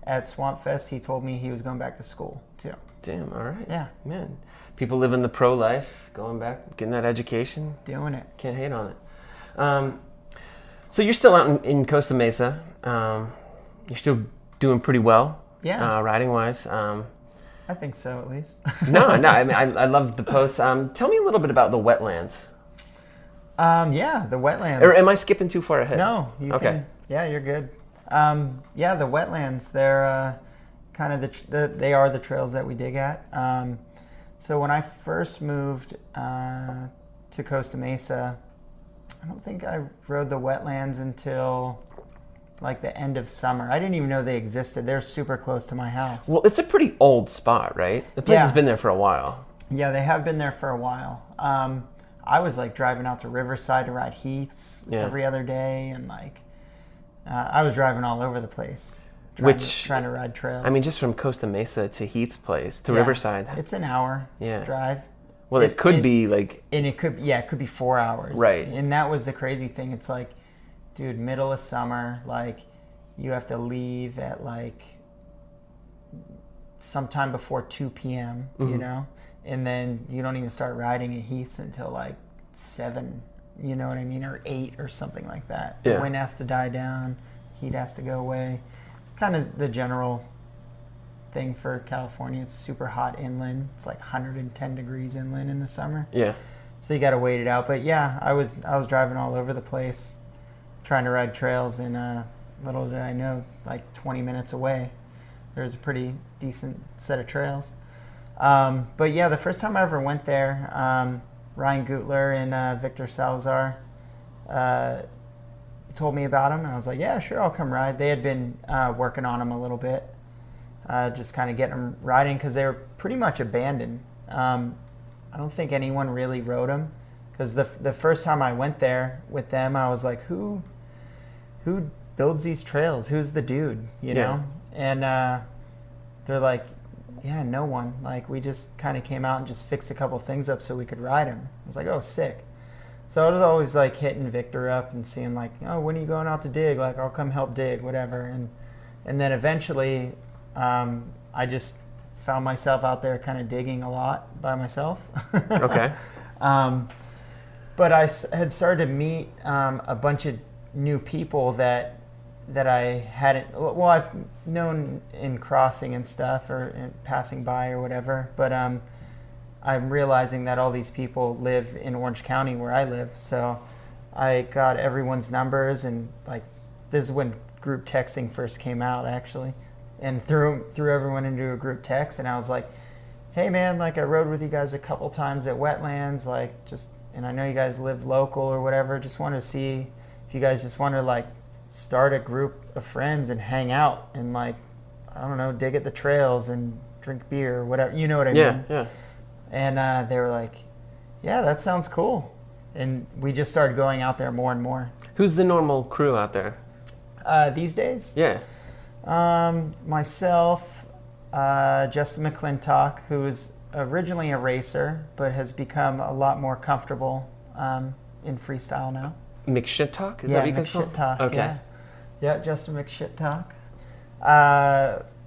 B: at Swamp Fest he told me he was going back to school too.
A: Damn, all right.
B: Yeah.
A: Man, people living the pro life, going back, getting that education.
B: Doing it.
A: Can't hate on it. So you're still out in Costa Mesa. You're still doing pretty well.
B: Yeah.
A: Riding-wise.
B: I think so, at least.
A: No. I mean, I love the posts. Tell me a little bit about the wetlands.
B: Yeah, the wetlands.
A: Or am I skipping too far ahead?
B: No, you can. Yeah, you're good. Yeah, the wetlands, they're kind of they are the trails that we dig at. So when I first moved to Costa Mesa, I don't think I rode the wetlands until like the end of summer. I didn't even know they existed. They're super close to my house.
A: Well, it's a pretty old spot, right? The place has been there for a while.
B: Yeah, they have been there for a while. I was like driving out to Riverside to ride heaths every other day, and like I was driving all over the place, trying to ride trails.
A: I mean, just from Costa Mesa to Heath's place to Riverside,
B: it's an hour drive.
A: Well, it could be like,
B: and it could be 4 hours,
A: right?
B: And that was the crazy thing. It's like, dude, middle of summer, like you have to leave at like sometime before 2 p.m.
A: Mm-hmm.
B: You know, and then you don't even start riding at Heath's until like 7. You know what I mean, or 8 or something like that.
A: Yeah.
B: The wind has to die down, heat has to go away. Kind of the general thing for California. It's super hot inland. It's like 110 degrees inland in the summer.
A: Yeah.
B: So you got to wait it out. But yeah, I was driving all over the place, trying to ride trails, and little did I know, like 20 minutes away, there's a pretty decent set of trails. But yeah, the first time I ever went there, Ryan Gutler and Victor Salazar told me about him, and I was like, yeah, sure, I'll come ride. They had been working on him a little bit, just kind of getting them riding because they were pretty much abandoned. I don't think anyone really rode them because the first time I went there with them, I was like, who builds these trails? Who's the dude, you know? And they're like, yeah, no one. Like, we just kind of came out and just fixed a couple things up so we could ride him. I was like, oh, sick. So I was always like hitting Victor up and seeing like, oh, when are you going out to dig? Like, I'll come help dig, whatever. And then eventually I just found myself out there kind of digging a lot by myself.
A: Okay.
B: But I had started to meet a bunch of new people that I hadn't, well, I've known in crossing and stuff or in passing by or whatever, but I'm realizing that all these people live in Orange County where I live. So I got everyone's numbers, and like, this is when group texting first came out actually, and threw everyone into a group text, and I was like, hey man, like, I rode with you guys a couple times at Wetlands, like, and I know you guys live local or whatever, just wanted to see if you guys just want to like start a group of friends and hang out and like, I don't know, dig at the trails and drink beer or whatever, you know what I mean?
A: Yeah.
B: And they were like, yeah, that sounds cool. And we just started going out there more and more.
A: Who's the normal crew out there?
B: These days?
A: Yeah.
B: Myself, Justin McClintock, who is originally a racer, but has become a lot more comfortable in freestyle now.
A: McShittalk? Is that what you guys call it?
B: McShittalk.
A: Okay.
B: Yeah, Justin McShittalk.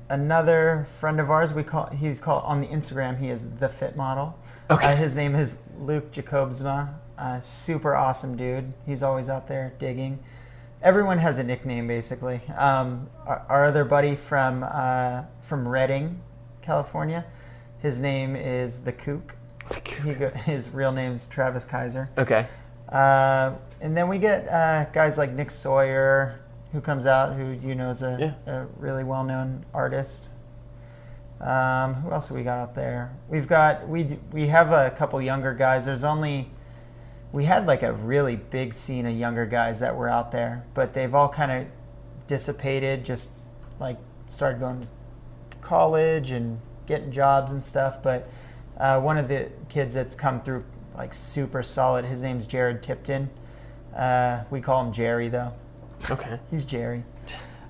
B: Another friend of ours, he's called on the Instagram, he is the Fit Model.
A: Okay.
B: His name is Luke Jacobsma. Super awesome dude. He's always out there digging. Everyone has a nickname basically. Our other buddy from Redding, California, his name is the Kook. His real name is Travis Kaiser.
A: Okay.
B: And then we get guys like Nick Sawyer, who comes out, who you know is a really well-known artist. Who else have we got out there? We have a couple younger guys. We had like a really big scene of younger guys that were out there, but they've all kind of dissipated, just like started going to college and getting jobs and stuff. But one of the kids that's come through like super solid, his name's Jared Tipton. We call him Jerry though.
A: Okay.
B: He's Jerry.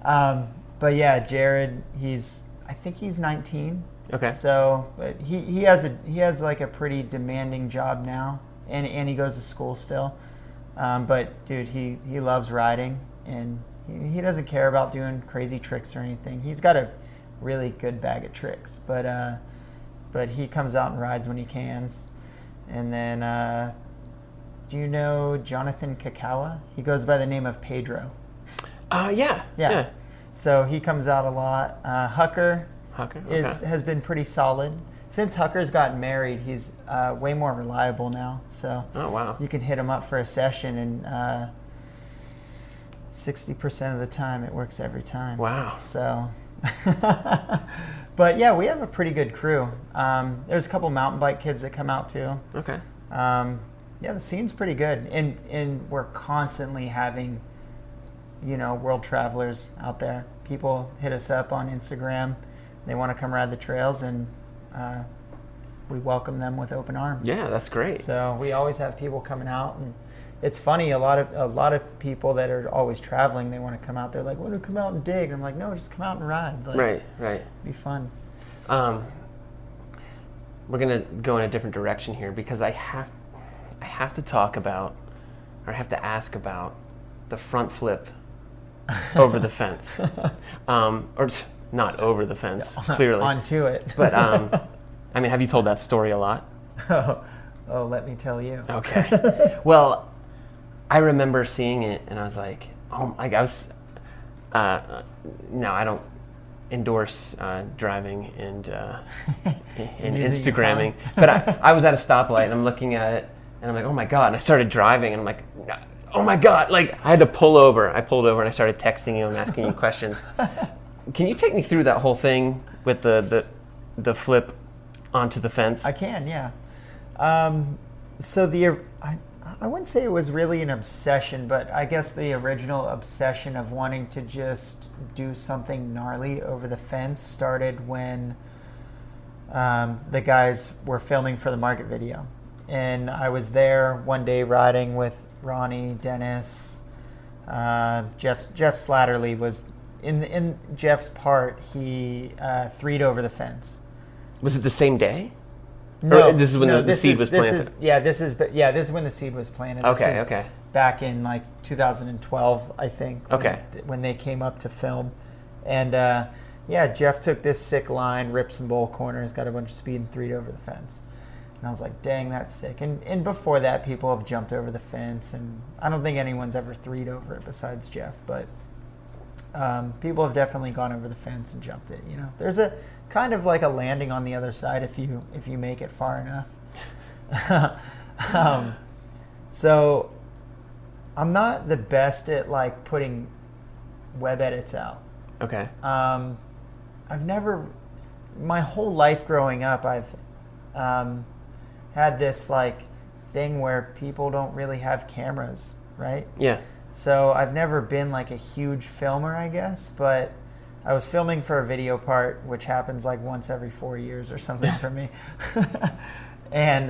B: But yeah, Jared, I think he's 19.
A: Okay.
B: So, but he has like a pretty demanding job now, and he goes to school still. But dude, he loves riding, and he doesn't care about doing crazy tricks or anything. He's got a really good bag of tricks, but he comes out and rides when he can. And then, do you know Jonathan Kakawa? He goes by the name of Pedro.
A: Yeah.
B: So he comes out a lot. Hucker
A: Okay.
B: has been pretty solid. Since Hucker's gotten married, he's way more reliable now. So
A: Oh, wow.
B: you can hit him up for a session, and 60% of the time it works every time.
A: Wow.
B: So, but yeah, we have a pretty good crew. There's a couple mountain bike kids that come out too.
A: Okay.
B: Yeah, the scene's pretty good, and we're constantly having, world travelers out there. People hit us up on Instagram. They want to come ride the trails, and we welcome them with open arms.
A: Yeah, that's great.
B: So we always have people coming out, and it's funny. A lot of people that are always traveling, they want to come out. They're like, "Want to come out and dig?" I'm like, "No, just come out and ride." Like,
A: Right.
B: it'd be fun.
A: We're gonna go in a different direction here because I have to talk about, or I have to ask about, the front flip over the fence, or not over the fence, clearly
B: Onto it.
A: But I mean, have you told that story a lot?
B: Oh, let me tell you.
A: Okay. Well, I remember seeing it, and I was like, oh, like I was. No, I don't endorse driving and Instagramming, but I was at a stoplight and I'm looking at it, and I'm like, oh my god! And I started driving, and I'm like, oh my god! Like I had to pull over. I pulled over and I started texting you and asking you questions. Can you take me through that whole thing with the flip onto the fence?
B: I can, yeah. So I wouldn't say it was really an obsession, but I guess the original obsession of wanting to just do something gnarly over the fence started when the guys were filming for the market video. And I was there one day riding with Ronnie, Dennis, Jeff Slatterly was in Jeff's part. He threed over the fence.
A: Was it the same day?
B: No,
A: or this is when the seed was planted.
B: This is when the seed was planted.
A: Okay.
B: Back in like 2012, I think.
A: Okay.
B: When they came up to film, and Jeff took this sick line, ripped some bowl corners, got a bunch of speed, and threed over the fence. And I was like, dang, that's sick. And before that, people have jumped over the fence, and I don't think anyone's ever threed over it besides Jeff, but people have definitely gone over the fence and jumped it. You know, there's a kind of like a landing on the other side if you make it far enough. So I'm not the best at like putting web edits out.
A: Okay.
B: I've never, my whole life growing up, I've had this like thing where people don't really have cameras, right?
A: Yeah.
B: So I've never been like a huge filmer, I guess, but I was filming for a video part, which happens like once every 4 years or something for me. And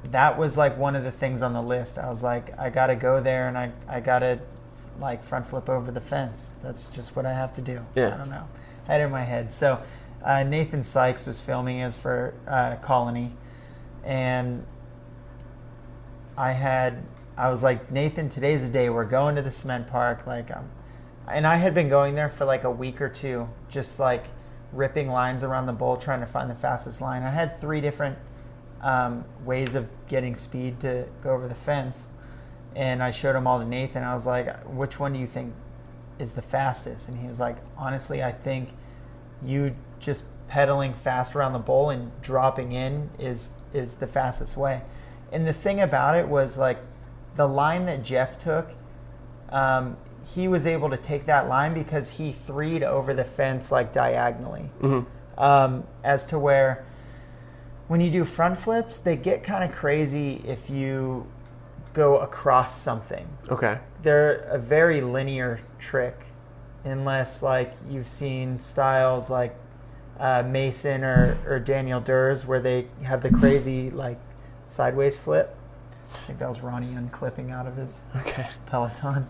B: that was like one of the things on the list. I was like, I got to go there and I got to like front flip over the fence. That's just what I have to do.
A: Yeah.
B: I don't know. I had it in my head. So Nathan Sykes was filming us for Colony, and I was like, Nathan, today's the day. We're going to the cement park. Like, and I had been going there for like a week or two, just like ripping lines around the bowl, trying to find the fastest line. I had 3 different ways of getting speed to go over the fence, and I showed them all to Nathan. I was like, which one do you think is the fastest? And he was like, honestly, I think you just pedaling fast around the bowl and dropping in is the fastest way. And the thing about it was like the line that Jeff took, he was able to take that line because he threed over the fence like diagonally. Mm-hmm. As to where when you do front flips, they get kind of crazy if you go across something.
A: Okay.
B: They're a very linear trick, unless like you've seen styles like Mason or Daniel Durs where they have the crazy like sideways flip. I think that was Ronnie unclipping out of his Peloton.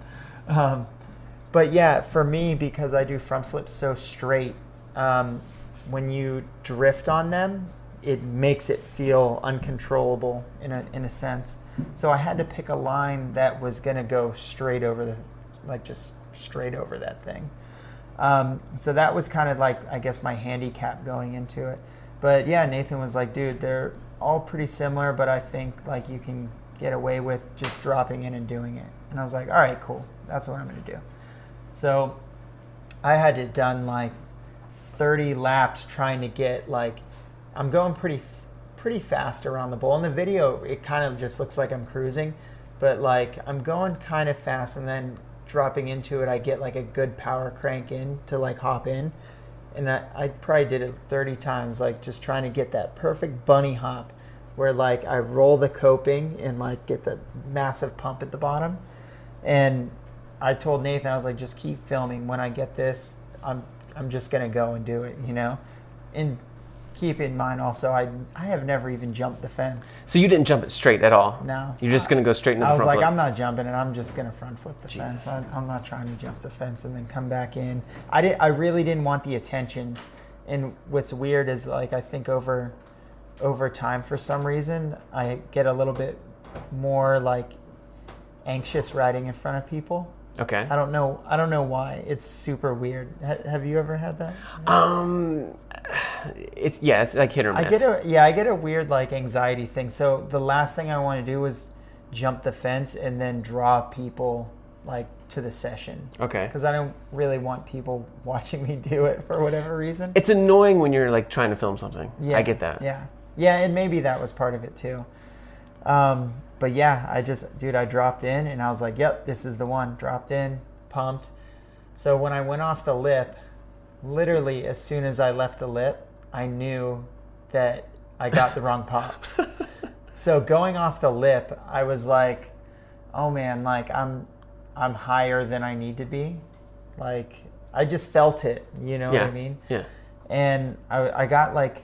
B: But yeah, for me, because I do front flips so straight, when you drift on them, it makes it feel uncontrollable in a sense. So I had to pick a line that was going to go straight over just straight over that thing. So that was kind of like, I guess, my handicap going into it. But yeah, Nathan was like, dude, they're all pretty similar, but I think like you can get away with just dropping in and doing it. And I was like, all right, cool. That's what I'm going to do. So I had it done like 30 laps trying to get like, I'm going pretty fast around the bowl. In the video, it kind of just looks like I'm cruising, but like I'm going kind of fast, and then dropping into it, I get like a good power crank in to like hop in. And I probably did it 30 times, like just trying to get that perfect bunny hop where like I roll the coping and like get the massive pump at the bottom. And I told Nathan, I was like, just keep filming. When I get this, I'm just going to go and do it, you know? And keep in mind also, I have never even jumped the fence.
A: So you didn't jump it straight at all?
B: No.
A: You're just going to go straight into the front flip?
B: I was like, I'm not jumping it. I'm just going to front flip the fence. I'm not trying to jump the fence and then come back in. I really didn't want the attention. And what's weird is like I think over time, for some reason, I get a little bit more like anxious riding in front of people.
A: Okay.
B: I don't know why. It's super weird. Have you ever had that?
A: It's like hit or miss.
B: I get a weird like anxiety thing. So the last thing I want to do was jump the fence and then draw people like to the session.
A: Okay.
B: Because I don't really want people watching me do it for whatever reason.
A: It's annoying when you're like trying to film something.
B: Yeah,
A: I get that.
B: Yeah, and maybe that was part of it too. But yeah, I dropped in and I was like, yep, this is the one. Dropped in, pumped. So when I went off the lip, literally as soon as I left the lip, I knew that I got the wrong pop. So going off the lip, I was like, oh man, like I'm higher than I need to be. Like I just felt it, you know what I mean?
A: Yeah.
B: And I got like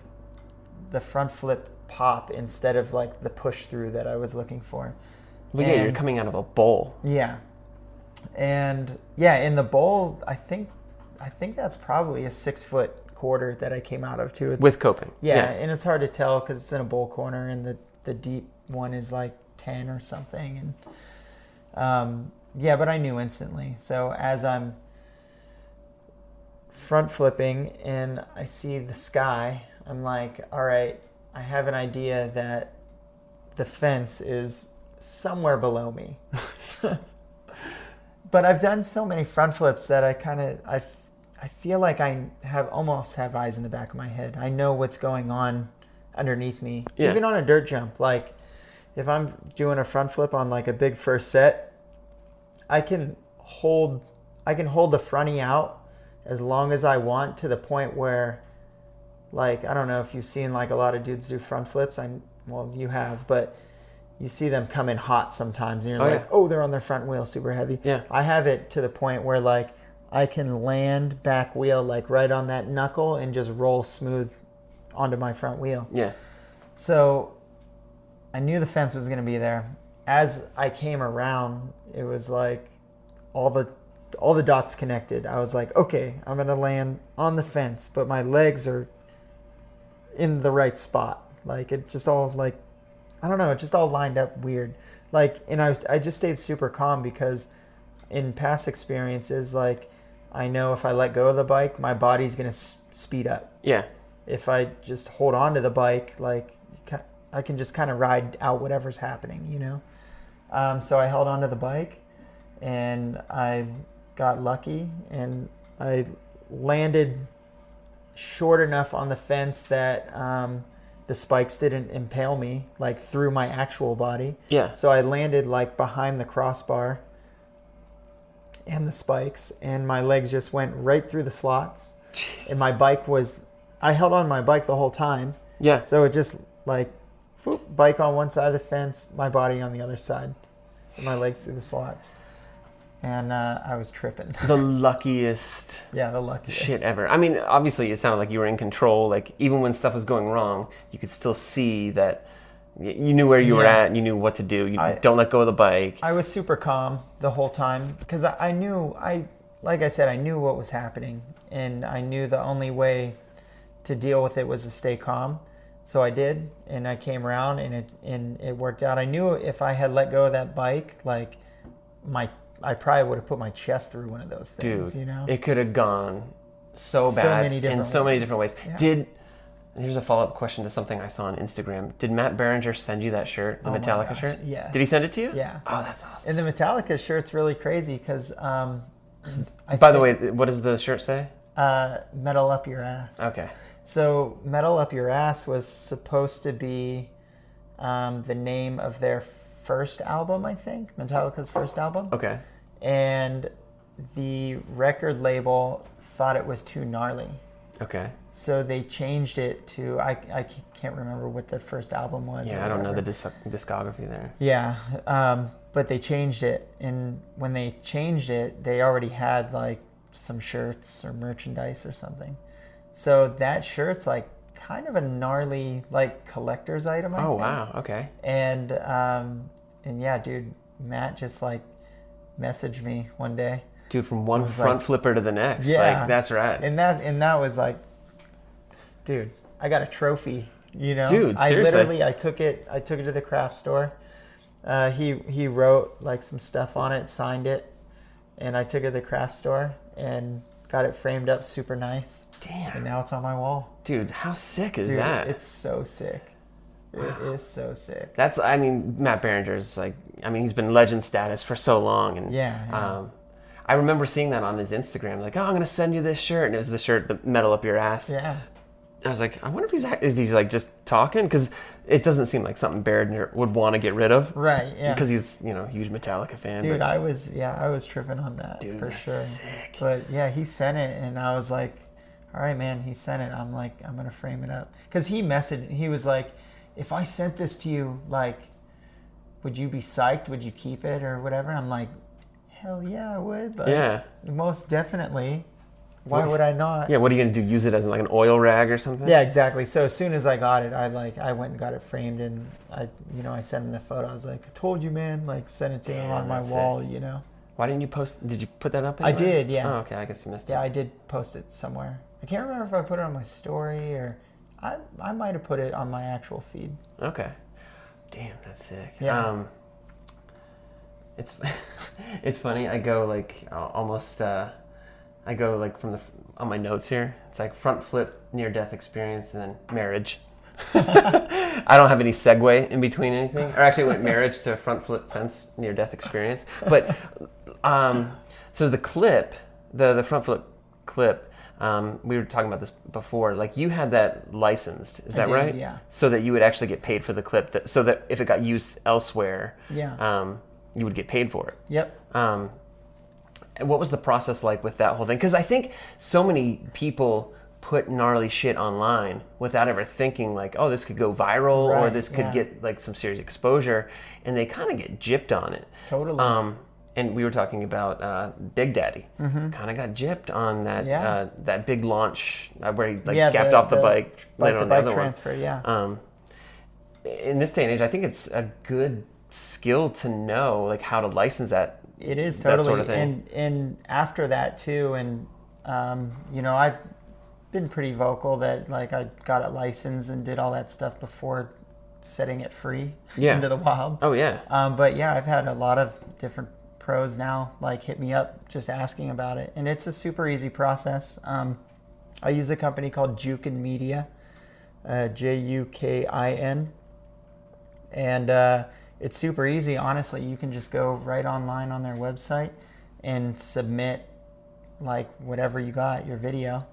B: the front flip pop instead of like the push through that I was looking for.
A: Well, yeah, you're coming out of a bowl.
B: Yeah. And yeah, in the bowl, I think that's probably a 6-foot quarter that I came out of too. It's,
A: with coping.
B: Yeah, and it's hard to tell because it's in a bowl corner, and the deep one is like 10 or something. And yeah, but I knew instantly. So as I'm front flipping and I see the sky, I'm like, all right, I have an idea that the fence is somewhere below me. But I've done so many front flips that I feel like I almost have eyes in the back of my head. I know what's going on underneath me. Yeah. Even on a dirt jump. Like if I'm doing a front flip on like a big first set, I can hold the fronty out as long as I want, to the point where, like, I don't know if you've seen like a lot of dudes do front flips. Well, you have, but you see them come in hot sometimes, and you're oh, they're on their front wheel super heavy.
A: Yeah.
B: I have it to the point where like I can land back wheel like right on that knuckle and just roll smooth onto my front wheel.
A: Yeah.
B: So I knew the fence was going to be there. As I came around, it was like all the dots connected. I was like, okay, I'm going to land on the fence, but my legs are in the right spot. Like it just all like, I don't know, it just all lined up weird. Like, and I just stayed super calm because in past experiences, like I know if I let go of the bike, my body's going to speed up.
A: Yeah.
B: If I just hold on to the bike, like I can just kind of ride out whatever's happening, you know? So I held on to the bike and I got lucky and I landed short enough on the fence that the spikes didn't impale me like through my actual body.
A: Yeah.
B: So I landed like behind the crossbar and the spikes, and my legs just went right through the slots. Jeez. And my bike I held on my bike the whole time.
A: Yeah.
B: So it just like, whoop, bike on one side of the fence, my body on the other side, and my legs through the slots. And I was tripping.
A: The luckiest.
B: Yeah, the luckiest
A: shit ever. I mean, obviously, it sounded like you were in control. Like even when stuff was going wrong, you could still see that you knew where you were at, and you knew what to do. You don't let go of the bike.
B: I was super calm the whole time because I knew like I said, I knew what was happening, and I knew the only way to deal with it was to stay calm. So I did, and I came around, and it worked out. I knew if I had let go of that bike, like I probably would have put my chest through one of those things.
A: Dude,
B: you know,
A: it could have gone so bad in so many different ways. Yeah. Here's a follow-up question to something I saw on Instagram. Did Matt Berenger send you that shirt, the Metallica shirt?
B: Yeah.
A: Did he send it to you?
B: Yeah.
A: Oh, that's awesome.
B: And the Metallica shirt's really crazy because.
A: By the way, what does the shirt say?
B: Metal up your ass.
A: Okay.
B: So Metal Up Your Ass was supposed to be the name of their first album, I think, Metallica's first album.
A: Okay.
B: And the record label thought it was too gnarly.
A: Okay.
B: So they changed it to, I can't remember what the first album was.
A: Yeah, I don't know the discography there.
B: Yeah, but they changed it. And when they changed it, they already had like some shirts or merchandise or something. So that shirt's like kind of a gnarly like collector's item, I think.
A: Oh, wow. Okay.
B: And yeah, dude, Matt just like messaged me one day.
A: Dude, from one front flipper to the next.
B: Yeah.
A: Like, that's right.
B: And that was like, dude, I got a trophy, you know?
A: Dude, seriously.
B: I took it to the craft store. He wrote like some stuff on it, signed it, and I took it to the craft store and got it framed up super nice.
A: Damn.
B: And now it's on my wall.
A: Dude, how sick is that?
B: It's so sick. It is so sick.
A: That's, I mean, Matt Berenger's like, I mean, he's been legend status for so long. And
B: yeah.
A: I remember seeing that on his Instagram, like, oh, I'm going to send you this shirt. And it was the shirt, the Metal Up Your Ass.
B: Yeah.
A: I was like, I wonder if he's like just talking, because it doesn't seem like something Berenger would want to get rid of.
B: Right, yeah.
A: Because he's, a huge Metallica fan.
B: Dude, I was tripping on that,
A: dude,
B: for
A: that's
B: sure.
A: Sick.
B: But yeah, he sent it, and I was like, all right, man, he sent it. I'm like, I'm going to frame it up. Because he was like, if I sent this to you, like, would you be psyched? Would you keep it or whatever? I'm like, hell yeah, I would. Like,
A: Yeah.
B: most definitely. Why would I not?
A: Yeah, what are you going to do? Use it as like an oil rag or something?
B: Yeah, exactly. So as soon as I got it, I went and got it framed, and I sent him the photo. I was like, I told you, man, like send it to him on my wall,
A: sick.
B: you know.
A: Why didn't you post? Did you put that up
B: I
A: anywhere?
B: did, yeah.
A: Oh, okay. I guess you missed it.
B: Yeah, I did post it somewhere. I can't remember if I put it on my story or I might have put it on my actual feed.
A: Okay. Damn, that's sick.
B: Yeah.
A: It's funny. I go like almost. I go like from on my notes here. It's like front flip, near death experience, and then marriage. I don't have any segue in between anything. Or actually, it went marriage to front flip fence, near death experience. But so the clip, the front flip clip. We were talking about this before. Like you had that licensed, is that right?
B: Yeah.
A: So that you would actually get paid for the clip. So that if it got used elsewhere, you would get paid for it.
B: Yep.
A: And what was the process like with that whole thing? Because I think so many people put gnarly shit online without ever thinking like, oh, this could go viral or this could get like some serious exposure, and they kind of get gypped on it.
B: Totally.
A: And we were talking about Big Daddy. Kind of got gypped on that that big launch where he like gapped off the bike, later on the other
B: transfer.
A: one.
B: Yeah.
A: In this day and age, I think it's a good skill to know like how to license that.
B: It is totally,
A: that sort of thing.
B: And after that too, and I've been pretty vocal that like I got it licensed and did all that stuff before setting it free into the wild.
A: Oh yeah.
B: But yeah, I've had a lot of different pros now like hit me up just asking about it, and it's a super easy process. I use a company called Jukin Media, Jukin, and it's super easy. Honestly, you can just go right online on their website and submit like whatever you got, your video,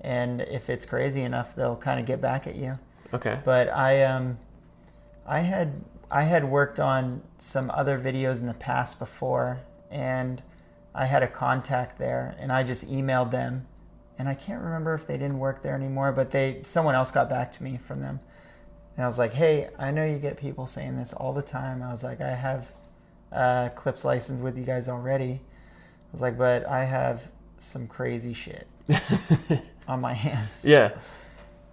B: and if it's crazy enough, they'll kind of get back at you.
A: Okay.
B: But I had worked on some other videos in the past before, and I had a contact there, and I just emailed them, and I can't remember if they didn't work there anymore, but someone else got back to me from them. And I was like, hey, I know you get people saying this all the time. I was like, I have clips licensed with you guys already. I was like, but I have some crazy shit on my hands.
A: Yeah.
B: And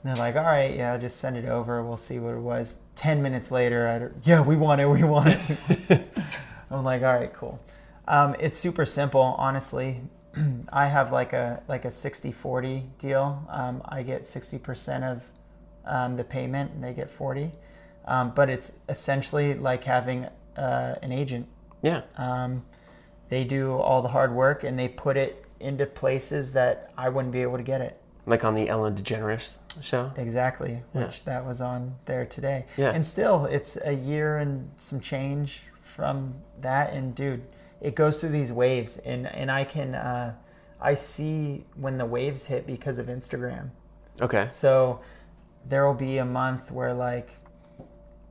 B: they're like, all right, yeah, just send it over. We'll see what it was. 10 minutes later, we want it. I'm like, all right, cool. It's super simple, honestly. I have like a 60-40 deal. I get 60% of the payment, and they get 40. But it's essentially like having an agent.
A: Yeah.
B: They do all the hard work, and they put it into places that I wouldn't be able to get it.
A: Like on the Ellen DeGeneres show?
B: Exactly, which that was on there today.
A: Yeah.
B: And still, it's a year and some change from that. And dude, it goes through these waves, and I can I see when the waves hit because of Instagram.
A: Okay.
B: So there will be a month where like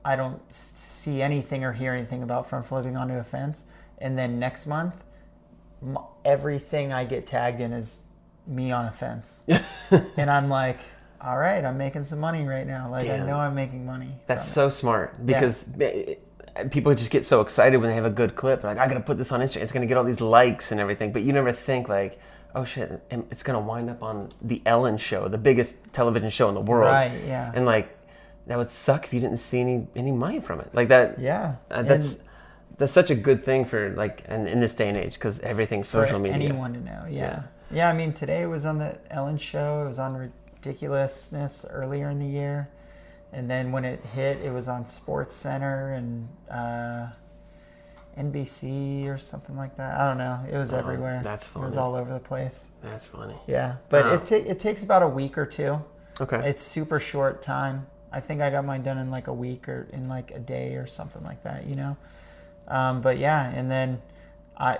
B: I don't see anything or hear anything about front flipping onto a fence, and then next month everything I get tagged in is me on a fence. And I'm like, all right, I'm making some money right now. Like, damn. I know I'm making money.
A: That's so smart, because people just get so excited when they have a good clip. Like, I got to put this on Instagram. It's going to get all these likes and everything. But you never think like, oh shit, it's going to wind up on the Ellen show, the biggest television show in the world. Right, yeah. And like, that would suck if you didn't see any money from it. Like that. Yeah. That's such a good thing for like, and in this day and age, because everything's social media.
B: Anyone to know. Yeah. Yeah. I mean, today it was on the Ellen show. It was on Ridiculousness earlier in the year. And then when it hit, it was on Sports Center and NBC or something like that. I don't know. It was everywhere. That's funny. It was all over the place.
A: That's funny.
B: Yeah. But it takes about a week or two.
A: Okay.
B: It's super short time. I think I got mine done in like a week or in like a day or something like that, you know? But yeah, and then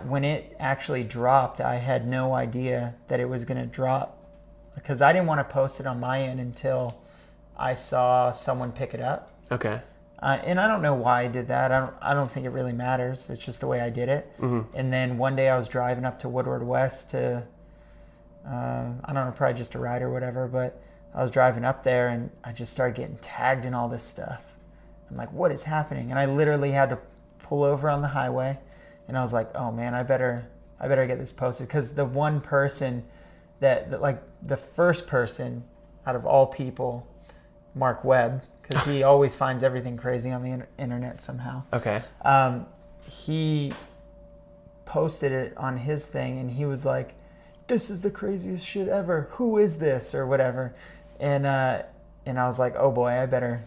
B: when it actually dropped, I had no idea that it was going to drop, because I didn't want to post it on my end until I saw someone pick it up.
A: Okay.
B: And I don't know why I did that. I don't think it really matters. It's just the way I did it. Mm-hmm. And then one day I was driving up to Woodward West to I don't know, probably just a ride or whatever, but I was driving up there and I just started getting tagged in all this stuff. I'm like, what is happening? And I literally had to pull over on the highway, and I was like, oh man, I better get this posted, because the one person that like the first person out of all people, Mark Webb, because he always finds everything crazy on the internet somehow.
A: Okay.
B: He posted it on his thing, and he was like, this is the craziest shit ever. Who is this? Or whatever. And I was like, oh boy, I better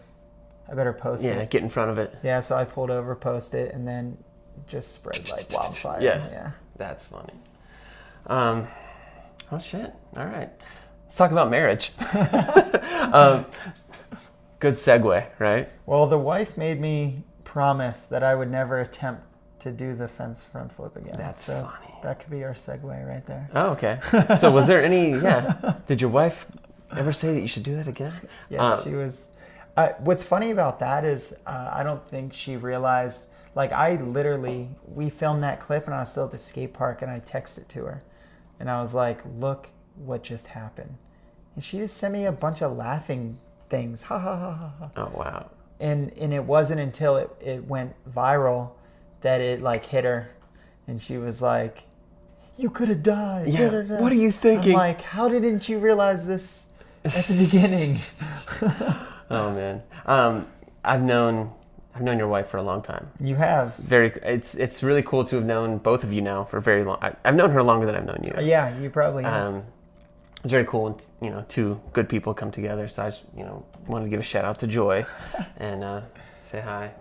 B: post it.
A: Yeah, get in front of it.
B: Yeah, so I pulled over, posted it, and then just spread like wildfire.
A: Yeah. That's funny. Oh shit. All right. Let's talk about marriage. Good segue, right?
B: Well, the wife made me promise that I would never attempt to do the fence front flip again.
A: That's
B: so
A: funny.
B: That could be our segue right there.
A: Oh, okay. So was there any, did your wife ever say that you should do that again?
B: Yeah, she was. What's funny about that is I don't think she realized, like we filmed that clip and I was still at the skate park, and I texted to her and I was like, look what just happened. And she just sent me a bunch of laughing things. Ha ha ha ha ha.
A: Oh, wow.
B: And it wasn't until it went viral that it like hit her, and she was like, you could have died.
A: Yeah.
B: Da, da, da.
A: What are you thinking?
B: I'm like, how didn't you realize this at the beginning?
A: Oh man. I've known your wife for a long time.
B: You have.
A: It's really cool to have known both of you now for very long. I've known her longer than I've known you.
B: Yeah, you probably have.
A: It's very cool when, two good people come together. So I just, wanted to give a shout out to Joy and say hi.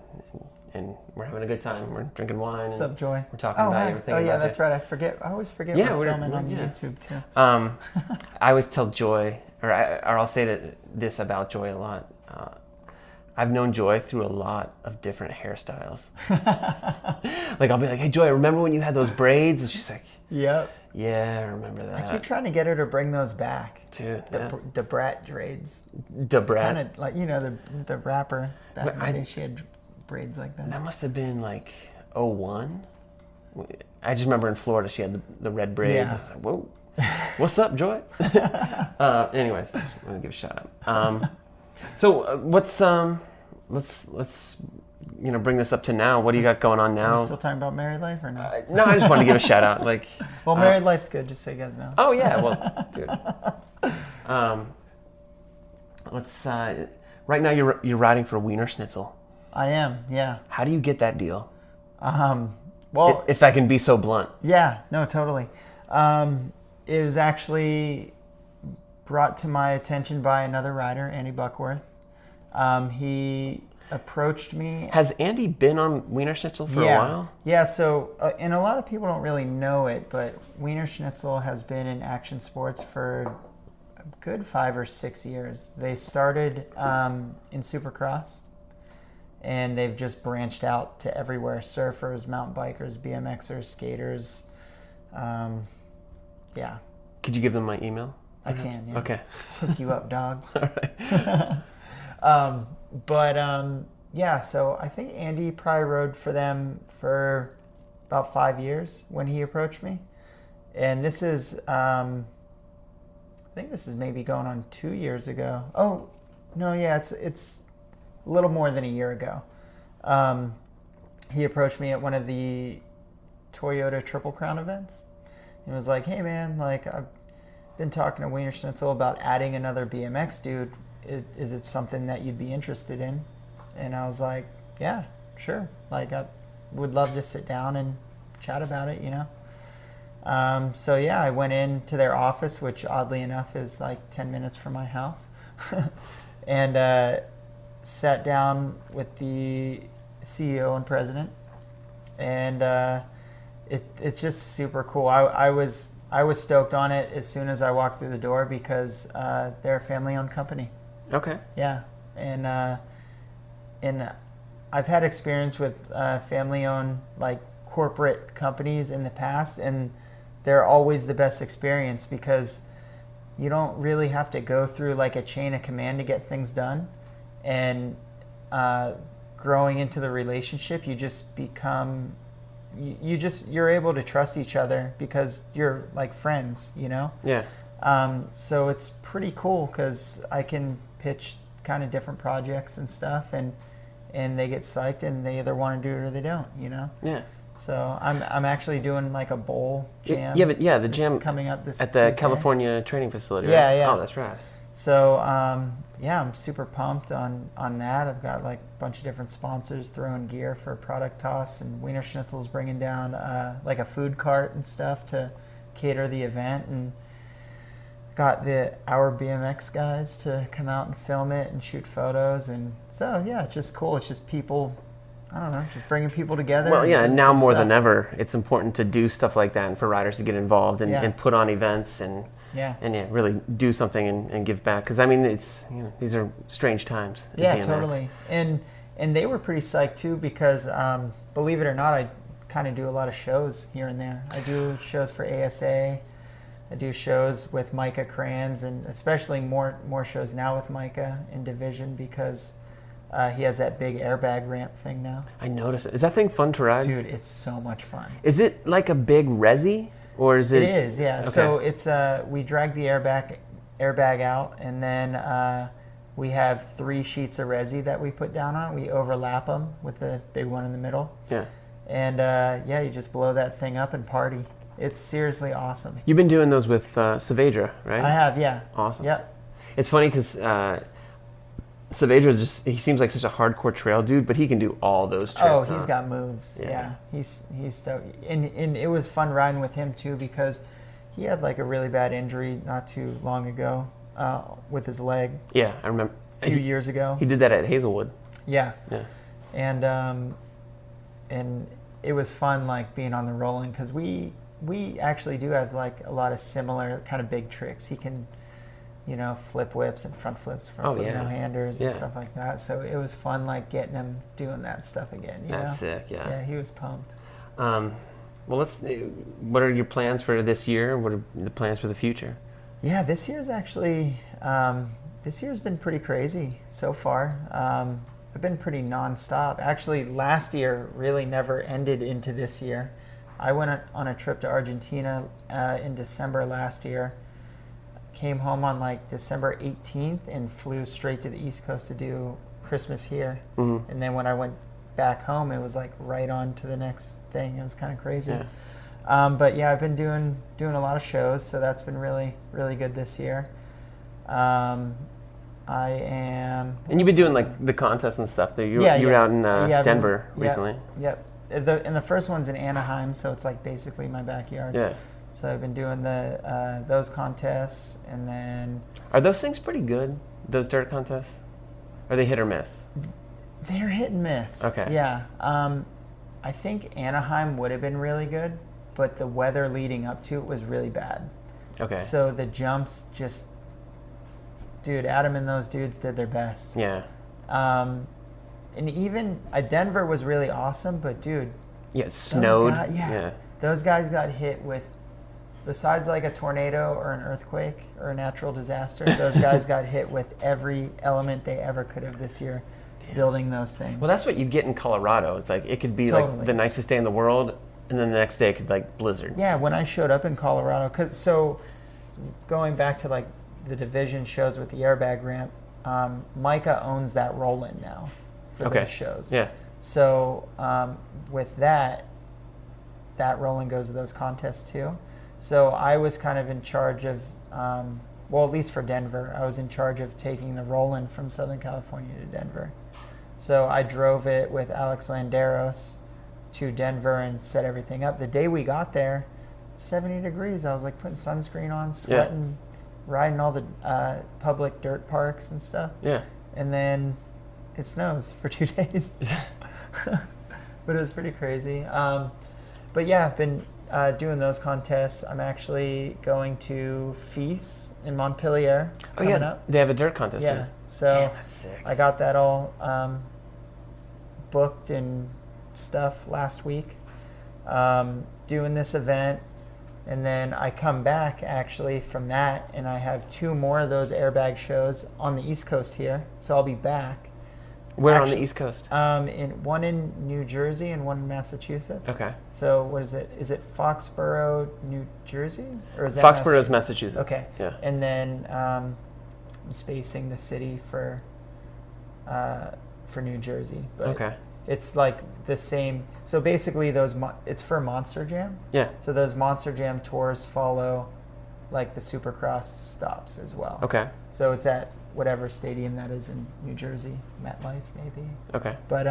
A: And we're having a good time. We're drinking wine.
B: What's up, Joy?
A: We're talking about everything.
B: Oh yeah,
A: about
B: that's right. I always forget we're filming on YouTube too.
A: I always tell Joy, or I'll say this about Joy a lot. I've known Joy through a lot of different hairstyles. Like I'll be like, hey Joy, remember when you had those braids? And she's like,
B: yep.
A: Yeah, I remember that.
B: I keep trying to get her to bring those back.
A: Dude,
B: the Brat braids.
A: The Brat?
B: Kind of like, the rapper. Back in the day, she had braids like that.
A: That must have been like 01. I just remember in Florida she had the red braids.
B: Yeah.
A: I was like, whoa, what's up, Joy? Anyways, I just want to give a shout out. So let's bring this up to now. What do you got going on now?
B: Are we still talking about married life or no?
A: No, I just wanted to give a shout out. Like,
B: well, married life's good, just so you guys know.
A: Oh yeah, well, dude. Let's. Right now, you're riding for Wiener Schnitzel.
B: I am, yeah.
A: How do you get that deal?
B: Well,
A: if I can be so blunt.
B: Yeah, no, totally. It was actually brought to my attention by another rider, Andy Buckworth. He approached me.
A: Has Andy been on Wiener Schnitzel for a while?
B: Yeah, so, and a lot of people don't really know it, but Wiener Schnitzel has been in action sports for a good 5 or 6 years. They started in Supercross, and they've just branched out to everywhere. Surfers, mountain bikers, BMXers, skaters. Yeah.
A: Could you give them my email?
B: I can, yeah.
A: Okay.
B: Hook you up, dog.
A: All right.
B: Yeah, so I think Andy probably rode for them for about 5 years when he approached me. And this is, I think this is maybe going on 2 years ago. Oh, no, yeah, it's a little more than a year ago. He approached me at one of the Toyota Triple Crown events. He was like, hey man, like I've been talking to Wiener Schnitzel about adding another BMX dude. Is it something that you'd be interested in? And I was like, yeah, sure. Like I would love to sit down and chat about it, So yeah, I went into their office, which oddly enough is like 10 minutes from my house, and sat down with the CEO and president, and it's just super cool. I was stoked on it as soon as I walked through the door because they're a family-owned company.
A: Okay.
B: Yeah, and I've had experience with family-owned like corporate companies in the past, and they're always the best experience because you don't really have to go through like a chain of command to get things done, and growing into the relationship, you just become you're able to trust each other because you're like friends,
A: Yeah.
B: So it's pretty cool because I can pitch kind of different projects and stuff, and they get psyched, and they either want to do it or they don't, you know?
A: Yeah.
B: So I'm actually doing like a bowl jam.
A: Yeah, but the jam
B: coming up this
A: at the
B: Tuesday.
A: California training facility. Right?
B: Yeah, yeah.
A: Oh, that's right.
B: So I'm super pumped on that. I've got like a bunch of different sponsors throwing gear for product toss, and Wiener Schnitzel's bringing down like a food cart and stuff to cater the event, and got our BMX guys to come out and film it and shoot photos. And so yeah, it's just cool. It's just people, I don't know, just bringing people together.
A: Well, yeah, and now more
B: stuff.
A: than ever, it's important to do stuff like that and for riders to get involved and put on events and really do something and give back. Because I mean, it's these are strange times.
B: Yeah, BMX. Totally. And they were pretty psyched too because believe it or not, I kind of do a lot of shows here and there. I do shows for ASA. I do shows with Micah Crayons, and especially more shows now with Micah in Division because he has that big airbag ramp thing now.
A: I noticed it. Is that thing fun to ride?
B: Dude, it's so much fun.
A: Is it like a big resi, or is it?
B: It is, yeah. Okay. So it's we drag the airbag out, and then we have 3 sheets of resi that we put down on. We overlap them with the big one in the middle.
A: Yeah.
B: And you just blow that thing up and party. It's seriously awesome.
A: You've been doing those with Saavedra, right?
B: I have, yeah.
A: Awesome.
B: Yep. It's
A: funny because Saavedra he seems like such a hardcore trail dude, but he can do all those tricks.
B: Oh, he's got moves. Yeah. He's stoked. And it was fun riding with him too because he had like a really bad injury not too long ago with his leg.
A: Yeah, I remember.
B: A few years ago.
A: He did that at Hazelwood.
B: Yeah.
A: Yeah.
B: And it was fun like being on the rolling because we actually do have like a lot of similar kind of big tricks. He can, flip whips and front flips, no-handers and stuff like that. So it was fun like getting him doing that stuff again.
A: That's sick, yeah.
B: Yeah, he was pumped.
A: Well, what are your plans for this year? What are the plans for the future?
B: Yeah, this year's actually, this year's been pretty crazy so far. I've been pretty nonstop. Actually, last year really never ended into this year. I went on a trip to Argentina in December last year. Came home on like December 18th and flew straight to the East Coast to do Christmas here. Mm-hmm. And then when I went back home, it was like right on to the next thing. It was kind of crazy. Yeah. But yeah, I've been doing a lot of shows, so that's been really, really good this year. I am.
A: And you've been doing like the contests and stuff. You were out in Denver recently.
B: Yep. And the first one's in Anaheim, so it's like basically my backyard.
A: Yeah.
B: So I've been doing those contests, and then.
A: Are those things pretty good? Those dirt contests? Are they hit or miss?
B: They're hit and miss.
A: Okay.
B: Yeah. I think Anaheim would have been really good, but the weather leading up to it was really bad.
A: Okay.
B: So the jumps just. Dude, Adam and those dudes did their best.
A: Yeah.
B: And even Denver was really awesome, but dude.
A: Yeah, it snowed.
B: Those guys got hit with, besides like a tornado or an earthquake or a natural disaster, those guys got hit with every element they ever could have this year building those things.
A: Well, that's what you get in Colorado. It's like it could be like the nicest day in the world, and then the next day it could like blizzard.
B: Yeah, when I showed up in Colorado, so going back to like the Division shows with the airbag ramp, Micah owns that roll-in now for those shows.
A: Yeah.
B: So with that roll-in goes to those contests too. So I was kind of in charge of, at least for Denver, I was in charge of taking the roll-in from Southern California to Denver. So I drove it with Alex Landeros to Denver and set everything up. The day we got there, 70 degrees. I was like putting sunscreen on, sweating. Yeah. Riding all the public dirt parks and stuff.
A: Yeah.
B: And then it snows for 2 days. But it was pretty crazy. But yeah, I've been doing those contests. I'm actually going to FIS in Montpelier coming up.
A: They have a dirt contest.
B: Yeah. So
A: that's sick.
B: I got that all booked and stuff last week. Doing this event. And then I come back actually from that, and I have 2 more of those airbag shows on the East Coast here. So I'll be back
A: Where on the East Coast?
B: One in New Jersey and one in Massachusetts.
A: Okay.
B: So what is it? Is it Foxborough, New Jersey, or is that
A: Foxborough is Massachusetts?
B: Okay.
A: Yeah.
B: And then I'm spacing the city for New Jersey, but
A: okay.
B: It's like the same. So basically, it's for Monster Jam.
A: Yeah.
B: So those Monster Jam tours follow like the Supercross stops as well.
A: Okay.
B: So it's at whatever stadium that is in New Jersey, MetLife maybe.
A: Okay.
B: But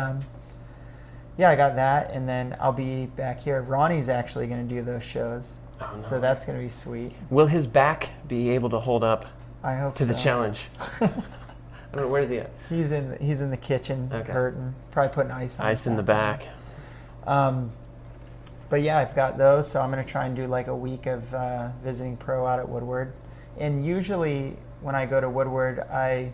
B: yeah, I got that, and then I'll be back here. Ronnie's actually going to do those shows.
A: Oh, no.
B: So that's going to be sweet.
A: Will his back be able to hold up
B: I hope
A: to
B: so.
A: the challenge? I don't know, where is he at?
B: He's in the kitchen,
A: Okay.
B: hurting, probably putting ice on.
A: Ice in the back.
B: But yeah, I've got those, so I'm going to try and do like a week of visiting pro out at Woodward. And usually when I go to Woodward, I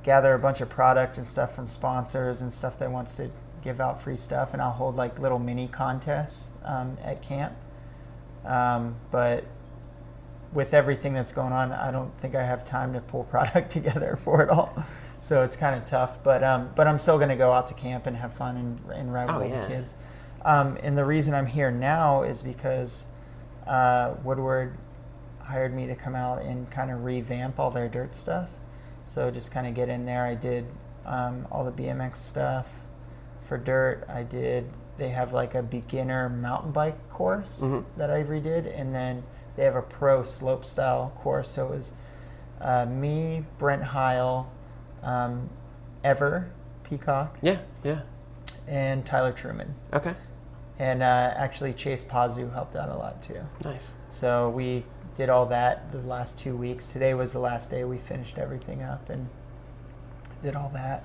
B: gather a bunch of product and stuff from sponsors and stuff that wants to give out free stuff, and I'll hold like little mini contests at camp. But with everything that's going on, I don't think I have time to pull product together for it all. So it's kind of tough, but I'm still going to go out to camp and have fun and ride with the kids. And the reason I'm here now is because Woodward hired me to come out and kind of revamp all their dirt stuff. So just kind of get in there. I did all the BMX stuff for dirt. They have like a beginner mountain bike course that I redid, and then they have a pro slope style course. So it was me, Brent Heil, Ever Peacock, and Tyler Truman.
A: Okay.
B: And actually Chase Pazu helped out a lot too.
A: Nice.
B: So we did all that the last 2 weeks. Today was the last day we finished everything up and did all that.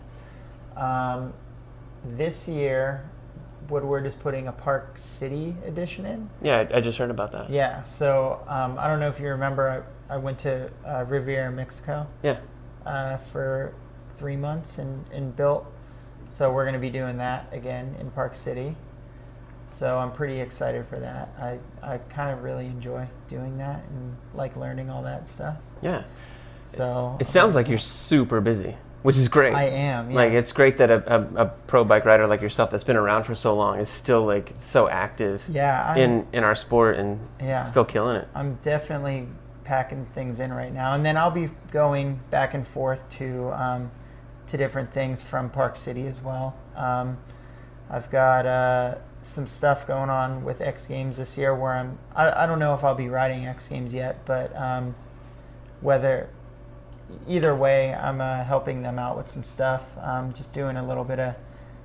B: This year, Woodward is putting a Park City edition in.
A: Yeah, I just heard about that.
B: Yeah, so I don't know if you remember, I went to Riviera, Mexico.
A: Yeah.
B: For 3 months and built. So we're going to be doing that again in Park City. So I'm pretty excited for that. I kind of really enjoy doing that and like learning all that stuff.
A: Yeah.
B: So
A: it sounds like you're super busy, which is great.
B: I am. Yeah.
A: Like it's great that a pro bike rider like yourself that's been around for so long is still like so active.
B: Yeah.
A: in our sport and still killing it. I'm
B: definitely packing things in right now, and then I'll be going back and forth to different things from Park City as well. I've got some stuff going on with X Games this year where I don't know if I'll be riding X Games yet, but either way, I'm helping them out with some stuff. Just doing a little bit of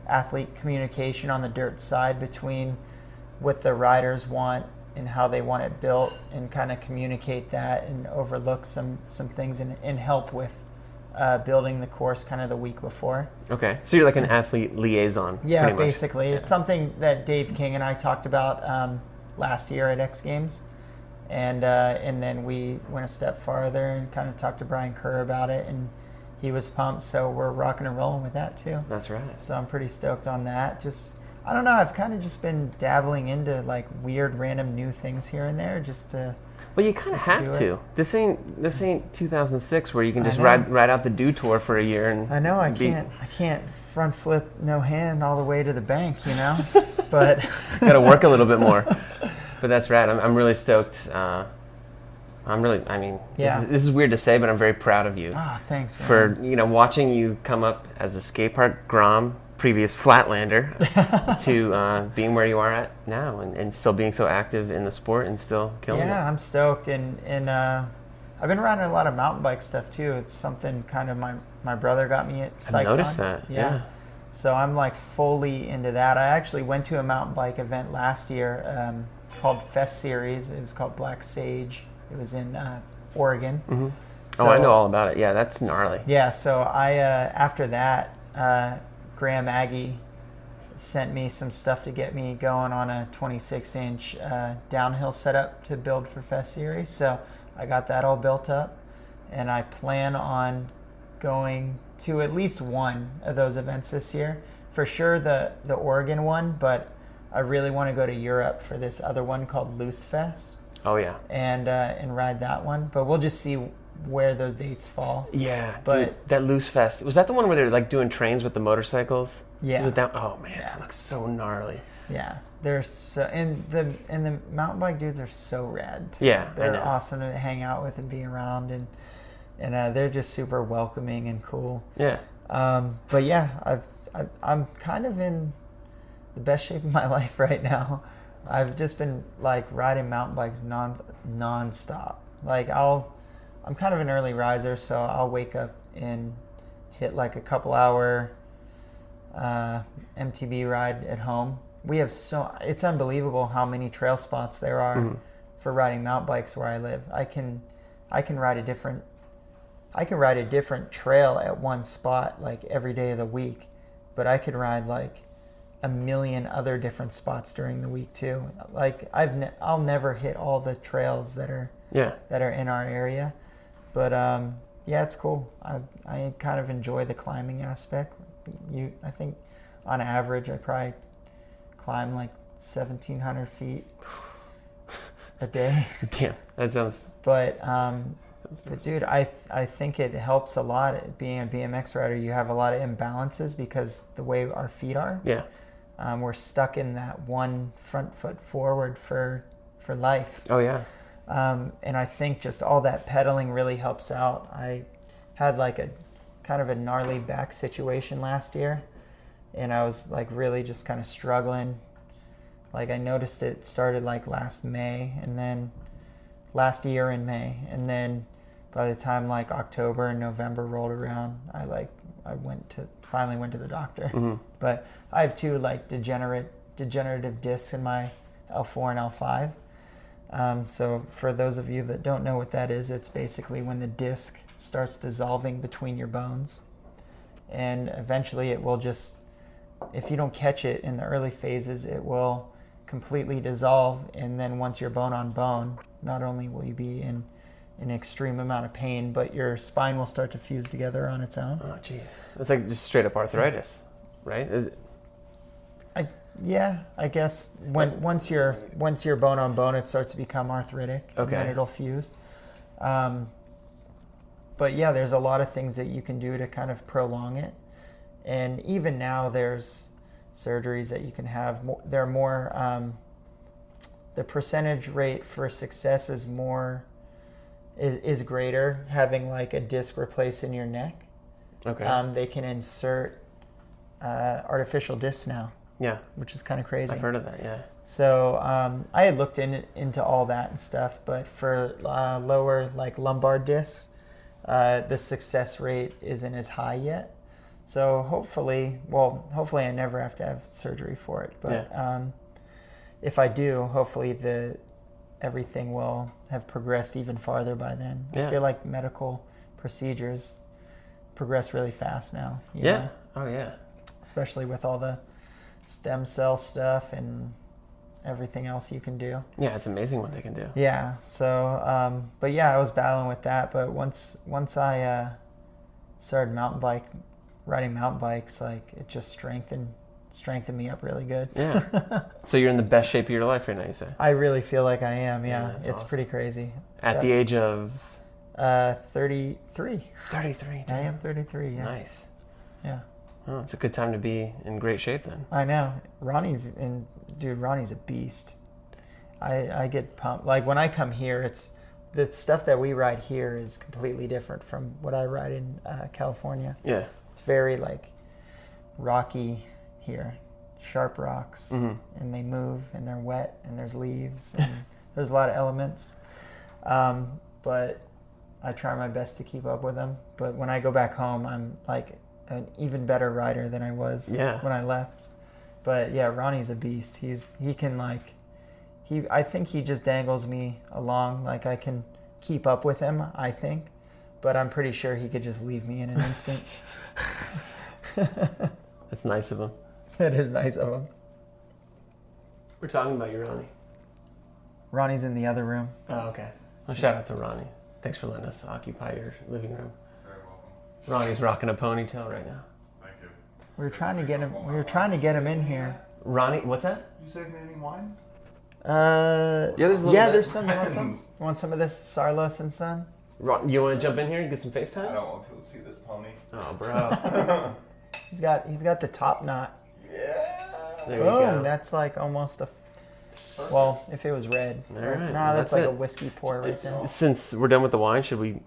B: athlete communication on the dirt side between what the riders want and how they want it built, and kind of communicate that and overlook some things and help with building the course kind of the week before.
A: Okay, so you're like an athlete liaison.
B: Yeah,
A: pretty much.
B: basically. Yeah. It's something that Dave King and I talked about last year at X Games. And then we went a step farther and kind of talked to Brian Kerr about it, and he was pumped. So we're rocking and rolling with that too.
A: That's right.
B: So I'm pretty stoked on that. Just, I don't know, I've kind of just been dabbling into like weird random new things here and there just to.
A: Well, you kind of have to. This ain't 2006 where you can just ride out the Dew Tour for a year and.
B: I know I can't front flip no hand all the way to the bank, you know. But
A: got to work a little bit more. But that's rad. I'm really stoked. This is weird to say, but I'm very proud of you.
B: Ah, thanks, man.
A: For watching you come up as the skate park Grom, previous Flatlander, to being where you are at now, and still being so active in the sport and still killing it.
B: Yeah, I'm stoked, and I've been riding a lot of mountain bike stuff too. It's something kind of my brother got me psyched
A: I noticed
B: on.
A: that. Yeah.
B: So I'm like fully into that. I actually went to a mountain bike event last year called Fest Series. It was called Black Sage. It was in Oregon.
A: Mm-hmm.
B: So,
A: I know all about it. Yeah, that's gnarly.
B: Yeah, so I after that, Graham Aggie sent me some stuff to get me going on a 26-inch downhill setup to build for Fest Series. So I got that all built up, and I plan on going to at least one of those events this year. For sure the Oregon one, but I really want to go to Europe for this other one called Loose Fest.
A: Oh yeah.
B: And ride that one. But we'll just see where those dates fall.
A: Yeah,
B: But
A: dude, that Loose Fest, was that the one where they're like doing trains with the motorcycles?
B: Yeah.
A: Was it that? Oh man, that looks so gnarly.
B: yeah, they're so and the mountain bike dudes are so rad too.
A: Yeah, I
B: they're
A: know.
B: awesome to hang out with and be around, and they're just super welcoming and cool.
A: Yeah.
B: But yeah, I'm kind of in the best shape of my life right now. I've just been like riding mountain bikes non-stop. Like I'm kind of an early riser, so I'll wake up and hit like a couple hour MTB ride at home. We have it's unbelievable how many trail spots there are for riding mountain bikes where I live. I can ride a different trail at one spot like every day of the week, but I could ride like a million other different spots during the week too. Like I'll never hit all the trails that are in our area, but yeah, it's cool. I kind of enjoy the climbing aspect. I think on average I probably climb like 1,700 feet a day.
A: Damn, that sounds.
B: But dude, I think it helps a lot. Being a BMX rider, you have a lot of imbalances because the way our feet are.
A: Yeah.
B: We're stuck in that one front foot forward for life.
A: Oh yeah.
B: And I think just all that pedaling really helps out. I had like a kind of a gnarly back situation last year, and I was like really just kind of struggling. Like I noticed it started like last May, and then last year in May, and then by the time like October and November rolled around, I finally went to the doctor.
A: Mm-hmm.
B: But I have two like degenerative discs in my L4 and L5. So for those of you that don't know what that is, it's basically when the disc starts dissolving between your bones, and eventually it will just, if you don't catch it in the early phases, it will completely dissolve, and then once you're bone on bone, not only will you be in an extreme amount of pain, but your spine will start to fuse together on its own.
A: Oh jeez, it's like just straight up arthritis, right?
B: I guess once you're bone on bone, it starts to become arthritic,
A: Okay.
B: and then it'll fuse. But yeah, there's a lot of things that you can do to kind of prolong it, and even now there's surgeries that you can have. They're more. The percentage rate for success is greater having like a disc replaced in your neck.
A: Okay.
B: They can insert artificial discs now.
A: Yeah.
B: Which is kind of crazy.
A: I've heard of that. Yeah.
B: So I had looked into all that and stuff, but for lower like lumbar discs, the success rate isn't as high yet. So hopefully I never have to have surgery for it. But if I do, hopefully everything will have progressed even farther by then.
A: Yeah.
B: I feel like medical procedures progress really fast now. You
A: Yeah.
B: know?
A: Oh yeah.
B: Especially with all the stem cell stuff and everything else you can do.
A: Yeah, it's amazing what they can do.
B: Yeah. So, but yeah, I was battling with that. But once I started riding mountain bikes, like it just strengthened me up really good.
A: Yeah. So you're in the best shape of your life right now, you say?
B: I really feel like I am. Yeah.
A: that's
B: It's
A: awesome.
B: pretty crazy.
A: At the age of
B: 33.
A: 33.
B: I am 33. Yeah.
A: Nice.
B: Yeah.
A: Oh, it's a good time to be in great shape then.
B: I know. Ronnie's a beast. I get pumped. Like when I come here, it's the stuff that we ride here is completely different from what I ride in California.
A: Yeah.
B: It's very like rocky here, sharp rocks,
A: Mm-hmm.
B: and they move and they're wet and there's leaves and there's a lot of elements. But I try my best to keep up with them. But when I go back home, I'm like an even better rider than I was when I left. But yeah, Ronnie's a beast. I think he just dangles me along. Like I can keep up with him, I think. But I'm pretty sure he could just leave me in an instant.
A: That's nice of him.
B: It is nice of him.
A: We're talking about you, Ronnie.
B: Ronnie's in the other room.
A: Oh, okay. Well, shout out to Ronnie. Thanks for letting us occupy your living room.
C: Very welcome.
A: Ronnie's rocking a ponytail right now.
C: Thank you.
B: We were trying to get him in here.
A: Ronnie, what's that?
C: You saved me any wine?
A: There's a little bit.
B: there's some. You want some of this Sarlos and Son?
A: You want to jump in here and get some
C: I
A: FaceTime?
C: don't want people to see this pony.
A: Oh, bro.
B: He's got the top knot.
C: Yeah.
A: There you
B: Boom.
A: go.
B: That's like almost a. Well, if it was red.
A: All right,
B: No,
A: well,
B: that's
A: that's
B: like
A: it.
B: a whiskey pour right there.
A: Since we're done with the wine, should we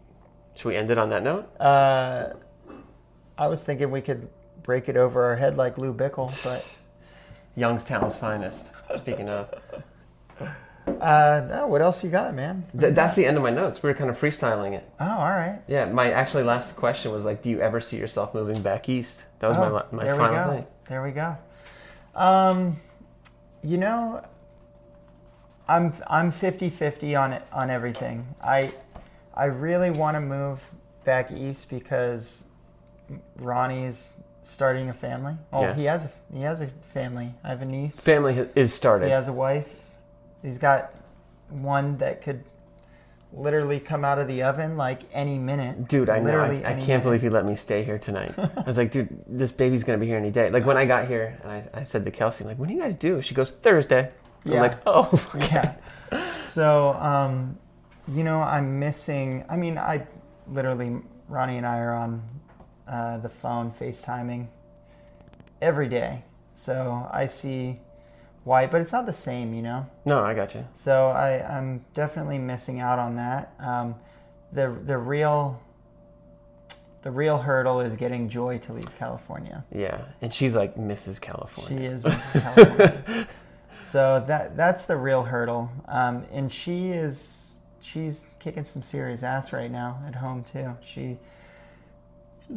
A: end it on that note?
B: I was thinking we could break it over our head like Lou Bickle, but
A: Youngstown's finest. Speaking of.
B: no. What else you got, man?
A: That's the end of my notes. We were kind of freestyling it.
B: Oh, all right.
A: Yeah, my actually last question was like, do you ever see yourself moving back east? That was my
B: there
A: final
B: we go.
A: thing.
B: There we go. You know, I'm 50-50 on everything. I really want to move back east because Ronnie's starting a family. Oh,
A: Yeah.
B: he has a family. I have a niece.
A: Family is started.
B: He has a wife. He's got one that could literally come out of the oven like any minute.
A: Dude, I know.
B: Literally
A: I
B: any
A: can't believe
B: minute.
A: he let me stay here tonight. I was like, dude, this baby's going to be here any day. Like, when I got here, and I said to Kelsey, I'm like, when do you guys do? She goes, Thursday.
B: Yeah.
A: I'm like, oh.
B: Yeah. So, you know, I'm missing. I mean, Ronnie and I are on the phone FaceTiming every day. So I see why, but it's not the same, you know?
A: No, I got you.
B: So I'm definitely missing out on that. The real hurdle is getting Joy to leave California.
A: Yeah, and she's like Mrs. California.
B: She is Mrs. California. So that's the real hurdle. And she's kicking some serious ass right now at home too. She's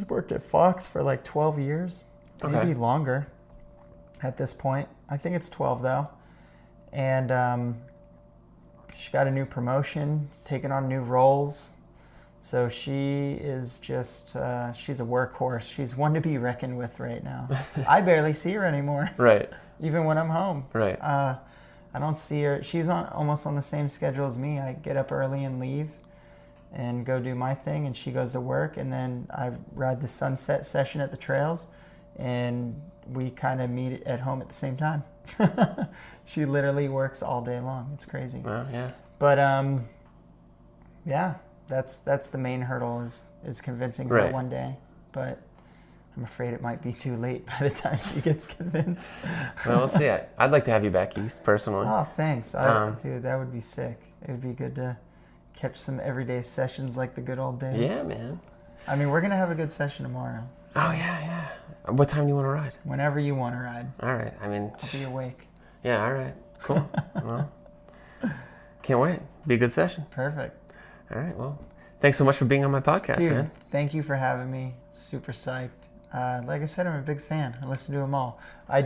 B: worked at Fox for like 12 years, maybe longer at this point. I think it's 12 though. And she got a new promotion, taking on new roles. So she is just, she's a workhorse. She's one to be reckoned with right now. I barely see her anymore.
A: Right.
B: Even when I'm home.
A: Right.
B: I don't see her. She's almost on the same schedule as me. I get up early and leave and go do my thing, and she goes to work, and then I ride the sunset session at the trails, and we kind of meet at home at the same time. She literally works all day long. It's crazy.
A: Well, yeah.
B: But yeah, that's the main hurdle is convincing her
A: Right.
B: one day. But I'm afraid it might be too late by the time she gets convinced.
A: Well, we'll see. I'd like to have you back east, personally.
B: Oh, thanks. Dude, that would be sick. It would be good to catch some everyday sessions like the good old days.
A: Yeah, man.
B: I mean, we're going to have a good session tomorrow. So
A: Oh, yeah. What time do you want to ride?
B: whenever you want to ride,
A: All right. I mean,
B: I'll be awake.
A: yeah, all right. Cool. Well, can't wait. Be a good session.
B: Perfect.
A: All right. Well, thanks so much for being on my podcast,
B: Dude,
A: man.
B: thank you for having me. Super psyched. Like I said, I'm a big fan. I listen to them all. I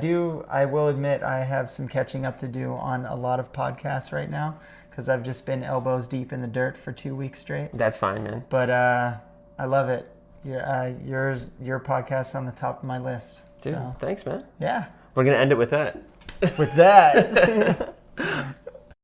B: will admit I have some catching up to do on a lot of podcasts right now because I've just been elbows deep in the dirt for 2 weeks straight.
A: That's fine, man.
B: But I love it. Your podcast's on the top of my list.
A: Dude,
B: So
A: thanks, man.
B: yeah.
A: We're going to end it with that.
B: With that.